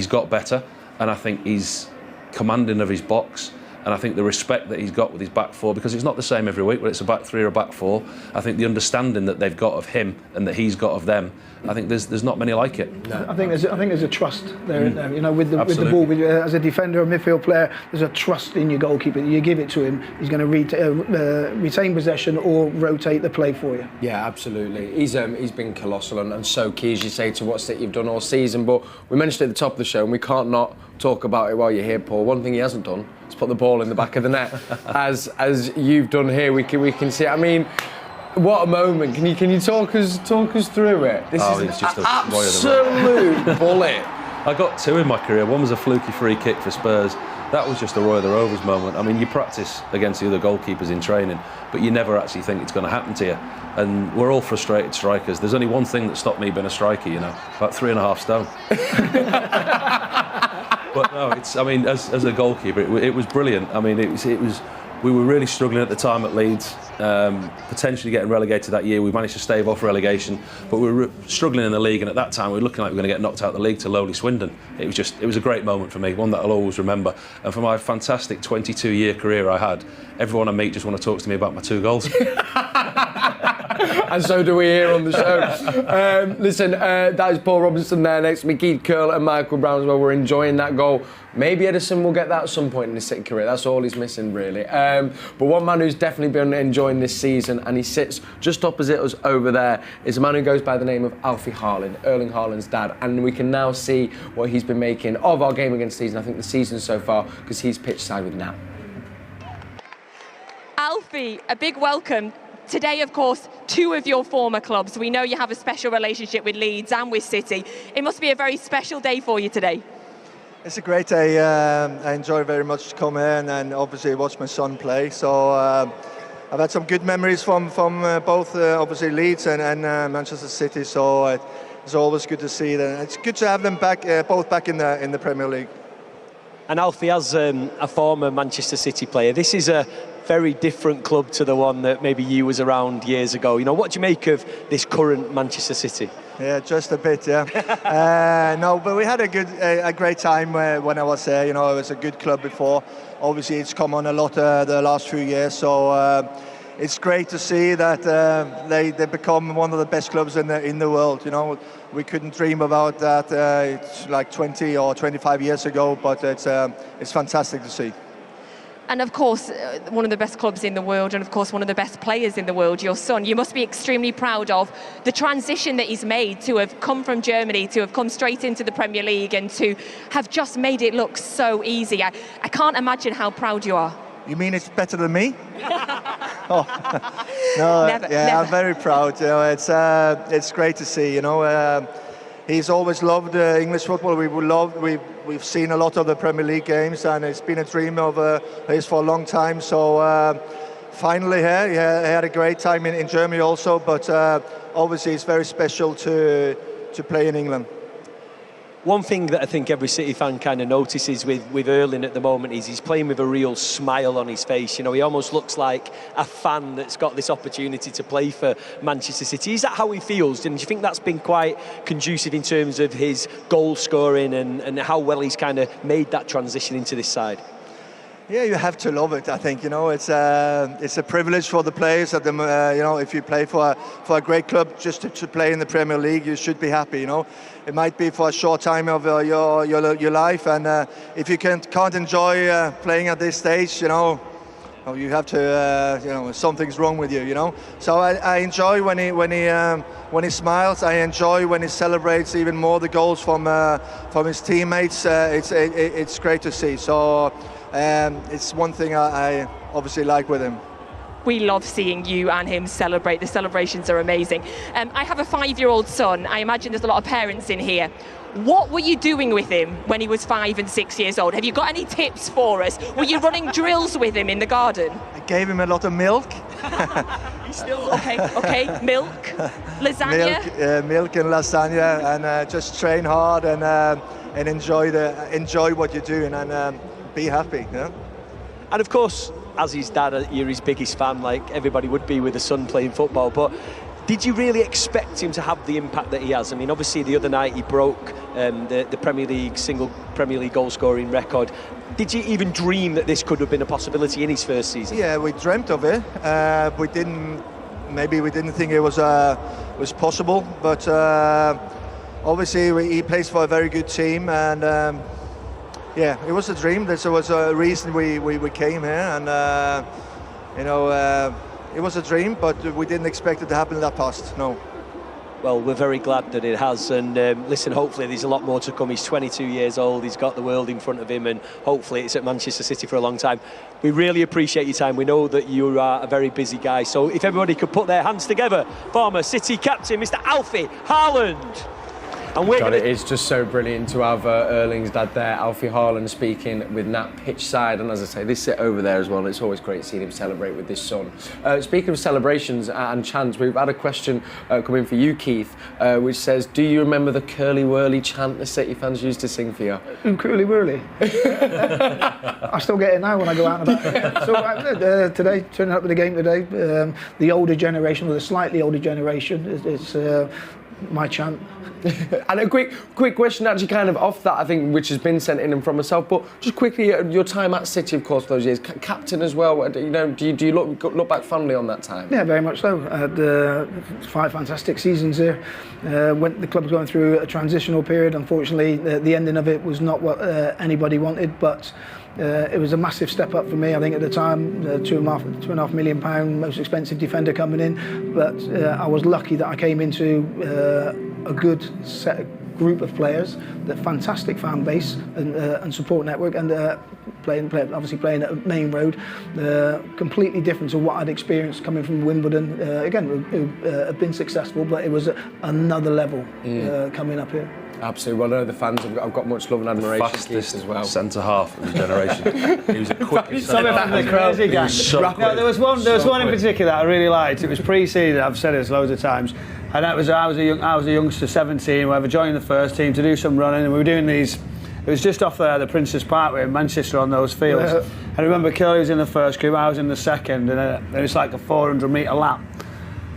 got better, and I think he's commanding of his box. And I think the respect that he's got with his back four, because it's not the same every week, whether it's a back three or a back four. I think the understanding that they've got of him and that he's got of them, I think there's not many like it. No. I think there's a trust there. You know, with the ball, as a defender or midfield player, there's a trust in your goalkeeper. You give it to him, he's going to retain possession or rotate the play for you. Yeah, absolutely. He's been colossal and so key, as you say, to what you've done all season. But we mentioned at the top of the show, and we can't not talk about it while you're here, Paul. One thing he hasn't done is put the ball in the back of the net, as you've done here. We can see. I mean, what a moment! Can you talk us through it? This is just an absolute bullet. I got two in my career. One was a fluky free kick for Spurs. That was just a Roy of the Rovers moment. I mean, you practice against the other goalkeepers in training, but you never actually think it's going to happen to you. And we're all frustrated strikers. There's only one thing that stopped me being a striker, you know, about 3.5 stone. But no, I mean, as a goalkeeper, it was brilliant. I mean, it was. We were really struggling at the time at Leeds, potentially getting relegated that year. We managed to stave off relegation, but we were struggling in the league, and at that time we were looking like we were going to get knocked out of the league to lowly Swindon. It was a great moment for me, one that I'll always remember. And for my fantastic 22-year career I had, everyone I meet just want to talk to me about my 2 goals. And so do we here on the show. Listen, that is Paul Robinson there next to me, Keith Curle and Michael Brown as well. We're enjoying that goal. Maybe Edison will get that at some point in his City career. That's all he's missing, really. But one man who's definitely been enjoying this season, and he sits just opposite us over there, is a man who goes by the name of Alfie Haaland, Erling Haaland's dad. And we can now see what he's been making of our game against season. I think the season so far, because he's pitch side with Nat. Alfie, a big welcome. Today, of course, 2 of your former clubs. We know you have a special relationship with Leeds and with City. It must be a very special day for you today. It's a great day. I enjoy very much to come in and obviously watch my son play. So I've had some good memories from both obviously Leeds and Manchester City. So it's always good to see them. It's good to have them back, both back in the Premier League. And Alfie, as a former Manchester City player, this is a very different club to the one that maybe you was around years ago. You know, what do you make of this current Manchester City? Yeah, just a bit, yeah. No, but we had a great time when I was there. You know, it was a good club before. Obviously, it's come on a lot the last few years. So it's great to see that they become one of the best clubs in the world. You know, we couldn't dream about that. It's like 20 or 25 years ago, but it's fantastic to see. And of course, one of the best clubs in the world, and of course one of the best players in the world, your son. You must be extremely proud of the transition that he's made, to have come from Germany, to have come straight into the Premier League, and to have just made it look so easy. I can't imagine how proud you are. You mean it's better than me? Oh. No, never. I'm very proud. You know, it's great to see. You know, he's always loved English football. We've seen a lot of the Premier League games, and it's been a dream of his for a long time. So finally here, he had a great time in Germany also. But obviously, it's very special to play in England. One thing that I think every City fan kind of notices with Erling at the moment is he's playing with a real smile on his face. You know, he almost looks like a fan that's got this opportunity to play for Manchester City. Is that how he feels? And do you think that's been quite conducive in terms of his goal scoring and how well he's kind of made that transition into this side? Yeah, you have to love it. I think, you know, it's a privilege for the players. You know, if you play for a great club, just to play in the Premier League, you should be happy. You know, it might be for a short time of your life, and if you can't enjoy playing at this stage, you know, you have to. You know, something's wrong with you. You know, so I enjoy when he smiles. I enjoy when he celebrates even more the goals from his teammates. It's great to see. So. It's one thing I obviously like with him. We love seeing you and him celebrate. The celebrations are amazing. I have a 5-year-old son. I imagine there's a lot of parents in here. What were you doing with him when he was 5 and 6 years old? Have you got any tips for us? Were you running drills with him in the garden? I gave him a lot of milk. Okay. Milk, lasagna. Milk and lasagna, and just train hard and enjoy what you're doing and. Be happy, yeah. And of course, as his dad, you're his biggest fan, like everybody would be with a son playing football. But Did you really expect him to have the impact that he has? I mean, obviously the other night he broke the Premier League single Premier League goal scoring record. Did you even dream that this could have been a possibility in his first season? Yeah, we dreamt of it. We didn't think it was possible, but obviously he plays for a very good team, and yeah, it was a dream. There was a reason we came here, and it was a dream, but we didn't expect it to happen that fast. No. Well, we're very glad that it has, and listen, hopefully there's a lot more to come. He's 22 years old, he's got the world in front of him, and hopefully it's at Manchester City for a long time. We really appreciate your time. We know that you are a very busy guy, so if everybody could put their hands together, former City captain, Mr. Alfie Haaland. And It is just so brilliant to have Erling's dad there, Alfie Haaland, speaking with Nat pitch side, and as I say, they sit over there as well, and it's always great seeing him celebrate with his son. Speaking of celebrations and chants, we've had a question come in for you, Keith, which says, do you remember the curly whirly chant the City fans used to sing for you? Curly whirly. I still get it now when I go out and about. So today, turning up at the game today, the older generation, or the slightly older generation, it's my chant. And a quick question, actually, kind of off that, I think, which has been sent in and from myself. But just quickly, your time at City, of course, those years, captain as well. Do you look back fondly on that time? Yeah, very much so. I had 5 fantastic seasons here. The club was going through a transitional period. Unfortunately, the ending of it was not what anybody wanted, but. It was a massive step up for me. I think at the time, £2.5 million, most expensive defender coming in. But I was lucky that I came into a good group of players, the fantastic fan base and support network, and playing at Main Road, completely different to what I'd experienced coming from Wimbledon. Again, who have been successful, but it was another level coming up here. Absolutely. Well, I know the fans have got much love and admiration for Keith as well. Centre half of his generation. He was the quickest. There was one in particular that I really liked. It was pre-season. I've said this loads of times. And that was I was a youngster, 17, whatever, joined the first team to do some running, and we were doing these. It was just off the Princess Parkway in Manchester on those fields. And I remember Curle was in the first group, I was in the second, and it was like a 400-metre lap.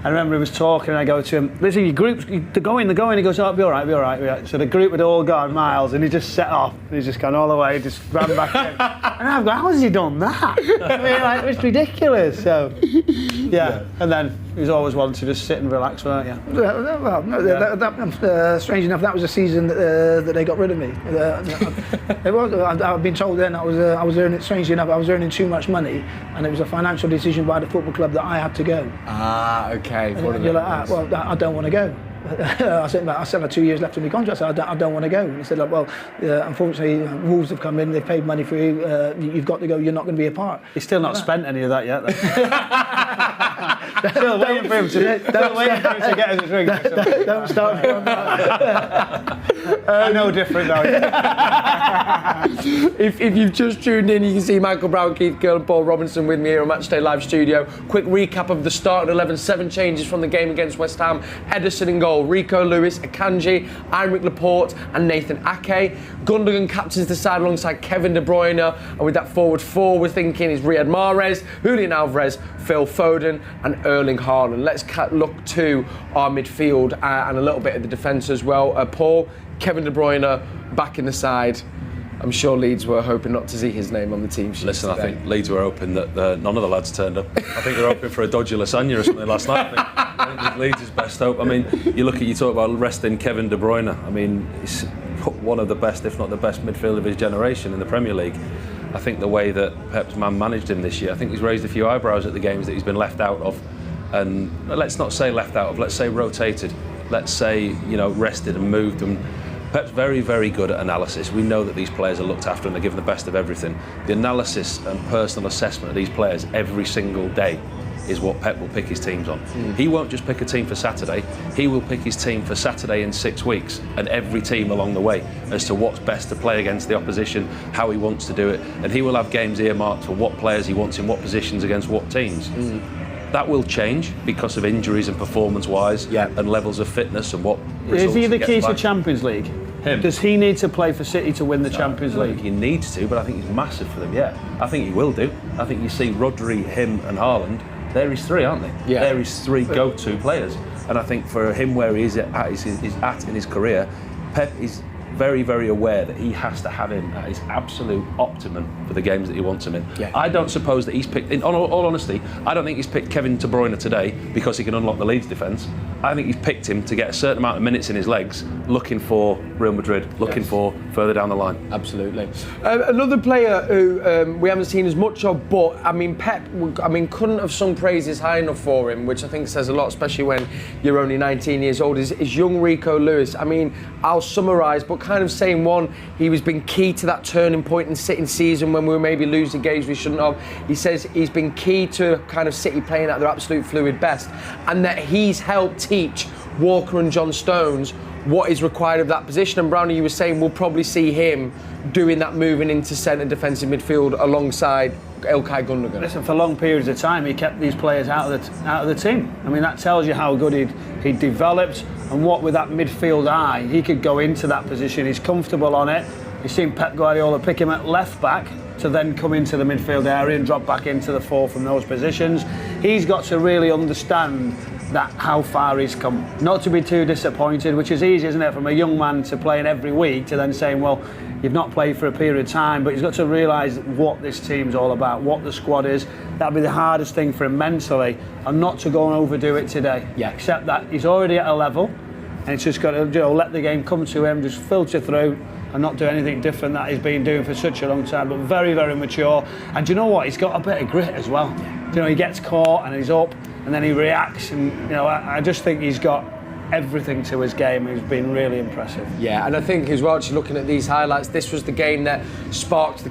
I remember he was talking, and I go to him, listen, your group's, they're going. He goes, oh, it'll be all right. So the group had all gone miles, and he just set off. And he's just gone all the way, just ran back in. And I've gone, how has he done that? I mean, it's ridiculous. So, yeah. And then he was always wanting to just sit and relax, weren't you? Well, no, strange enough, that was a season that they got rid of me. I've been told then I was earning, strangely enough, I was earning too much money, and it was a financial decision by the football club that I had to go. Ah, okay. And you're like, well, I don't want to go. I said I had 2 years left in my contract, so I don't want to go. And he said, well, unfortunately, Wolves have come in, they've paid money for you, you've got to go, you're not going to be a part. He's still not spent any of that yet, though. Still waiting for him to get us a drink. Don't start me on that. No different, though. If you've just tuned in, you can see Michael Brown, Keith Curle and Paul Robinson with me here on Matchday Live Studio. Quick recap of the start at 11, 7 changes from the game against West Ham. Ederson in goal, Rico Lewis, Akanji, Aymeric Laporte and Nathan Ake. Gundogan captains the side alongside Kevin De Bruyne, and with that forward 4 we're thinking is Riyad Mahrez, Julian Alvarez, Phil Foden and Erling Haaland. Let's look to our midfield and a little bit of the defence as well. Paul, Kevin De Bruyne back in the side. I'm sure Leeds were hoping not to see his name on the team sheet. Listen, today. I think Leeds were hoping that none of the lads turned up. I think they were hoping for a dodgy lasagna or something last night. I think it was Leeds' best hope. I mean, you talk about resting Kevin De Bruyne. I mean, he's one of the best, if not the best midfielder of his generation in the Premier League. I think the way that Pep's man managed him this year, I think he's raised a few eyebrows at the games that he's been left out of. And let's not say left out of, let's say rotated. Let's say, rested and moved. And Pep's very, very good at analysis. We know that these players are looked after and they're given the best of everything. The analysis and personal assessment of these players every single day is what Pep will pick his teams on. He won't just pick a team for Saturday, he will pick his team for Saturday in 6 weeks and every team along the way as to what's best to play against the opposition, how he wants to do it, and he will have games earmarked for what players he wants in what positions against what teams. That will change because of injuries and performance-wise and levels of fitness and what results. Is he the key to back. Champions League? Him. Does he need to play for City to win the Champions League? He needs to, but I think he's massive for them, I think he will do. I think you see Rodri, him and Haaland, they're his 3, aren't they? Yeah. They're his 3 go-to players. And I think for him where he is at in his career, Pep is very, very aware that he has to have him at his absolute optimum for the games that he wants him in. Yeah. I don't suppose that he's picked, in all honesty, I don't think he's picked Kevin De Bruyne today because he can unlock the Leeds defence. I think he's picked him to get a certain amount of minutes in his legs, looking for Real Madrid, looking for further down the line. Absolutely. Another player who we haven't seen as much of, but I mean, Pep, couldn't have sung praises high enough for him, which I think says a lot, especially when you're only 19 years old, is young Rico Lewis. I mean, I'll summarise, but kind of saying one, he was been key to that turning point in City season when we were maybe losing games we shouldn't have. He says he's been key to kind of City playing at their absolute fluid best, and that he's helped teach Walker and John Stones what is required of that position. And Brownie, you were saying we'll probably see him doing that moving into centre defensive midfield alongside Ilkay Gundogan. Listen, for long periods of time, he kept these players out of the team. I mean, that tells you how good he'd developed, and what with that midfield eye, he could go into that position. He's comfortable on it. You've seen Pep Guardiola pick him at left back to then come into the midfield area and drop back into the four from those positions. He's got to really understand that how far he's come. Not to be too disappointed, which is easy, isn't it, from a young man to playing every week to then saying, well, you've not played for a period of time, but he's got to realise what this team's all about, what the squad is. That'll be the hardest thing for him mentally, and not to go and overdo it today. Yeah. Except that he's already at a level, and it's just got to let the game come to him, just filter through and not do anything different that he's been doing for such a long time, but very, very mature. And do you know what? He's got a bit of grit as well. Yeah. He gets caught and he's up, and then he reacts, and I just think he's got everything to his game. He's been really impressive. Yeah, and I think as well, just looking at these highlights, this was the game that sparked the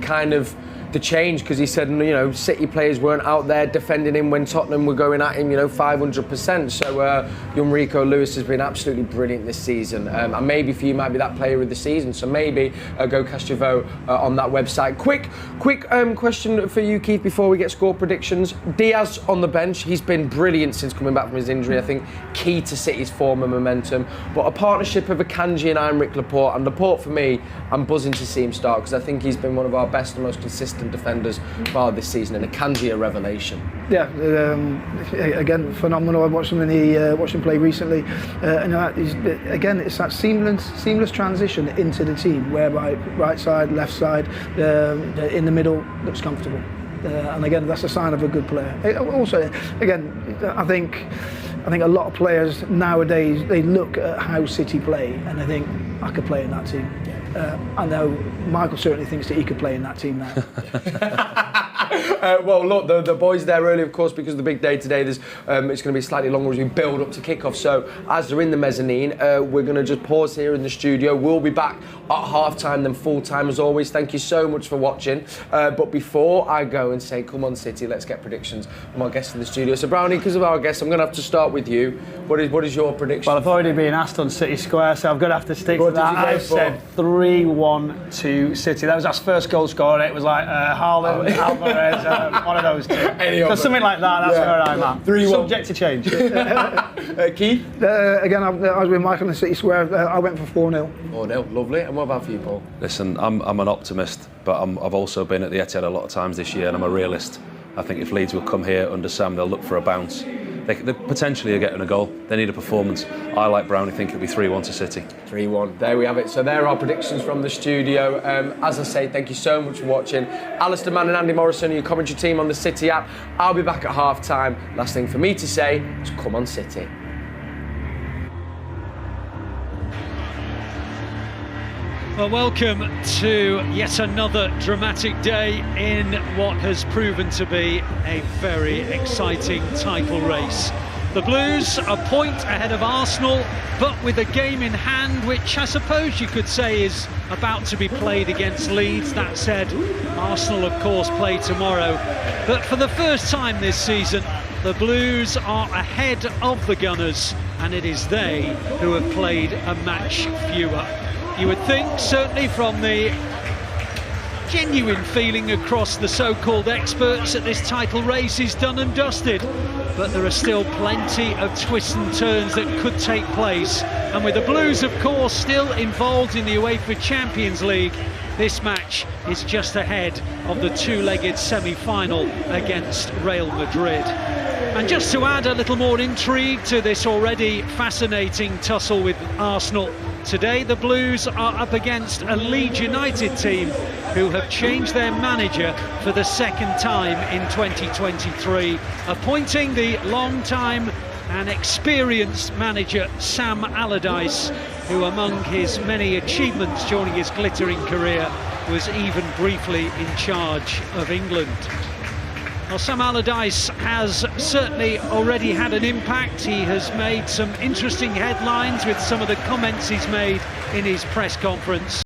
change, because he said, City players weren't out there defending him when Tottenham were going at him, 500%. So young Rico Lewis has been absolutely brilliant this season, and maybe for you might be that player of the season. So maybe go cast your vote on that website. Quick question for you, Keith, before we get score predictions. Diaz on the bench, he's been brilliant since coming back from his injury. I think key to City's form and momentum. But a partnership of Akanji and Aymeric Laporte, and Laporte for me, I'm buzzing to see him start, because I think he's been one of our best and most consistent defenders far this season, and Akanji a revelation. Yeah, again, phenomenal. I watched him play recently, and it's that seamless transition into the team, whereby right side, left side, in the middle looks comfortable, and again, that's a sign of a good player. Also, again, I think a lot of players nowadays, they look at how City play and they think, I could play in that team. I know Michael certainly thinks that he could play in that team now. Well, look, the boys there early, of course, because of the big day today. It's going to be slightly longer as we build up to kick-off. So as they're in the mezzanine, we're going to just pause here in the studio. We'll be back at half-time, then full-time as always. Thank you so much for watching. But before I go and say, come on, City, let's get predictions from our guests in the studio. So, Brownie, because of our guests, I'm going to have to start with you. What is your prediction? Well, I've already been asked on City Square, so I'm going to have to stick to that. I said 3-1 to City. That was our first goal scorer. It was like Haaland, Mahrez, one of those two. So something like that, that's where I'm at. 3-1. Subject to change. Keith? Again, I was with Michael in City Square. I went for 4-0. 4-0, lovely. And what about for you, Paul? Listen, I'm an optimist, but I've also been at the Etihad a lot of times this year, and I'm a realist. I think if Leeds will come here under Sam, they'll look for a bounce. They potentially are getting a goal. They need a performance. I, like Brownie, think it'll be 3-1 to City. 3-1. There we have it. So there are predictions from the studio. As I say, thank you so much for watching. Alistair Mann and Andy Morrison, your commentary team on the City app. I'll be back at half-time. Last thing for me to say is come on, City. Well, welcome to yet another dramatic day in what has proven to be a very exciting title race. The Blues a point ahead of Arsenal, but with a game in hand which I suppose you could say is about to be played against Leeds. That said, Arsenal of course play tomorrow, but for the first time this season the Blues are ahead of the Gunners, and it is they who have played a match fewer. You would think, certainly from the genuine feeling across the so-called experts, that this title race is done and dusted. But there are still plenty of twists and turns that could take place. And with the Blues, of course, still involved in the UEFA Champions League, this match is just ahead of the two-legged semi-final against Real Madrid. And just to add a little more intrigue to this already fascinating tussle with Arsenal, today the Blues are up against a Leeds United team who have changed their manager for the second time in 2023, appointing the long-time and experienced manager Sam Allardyce, who among his many achievements during his glittering career was even briefly in charge of England. Well, Sam Allardyce has certainly already had an impact. He has made some interesting headlines with some of the comments he's made in his press conference.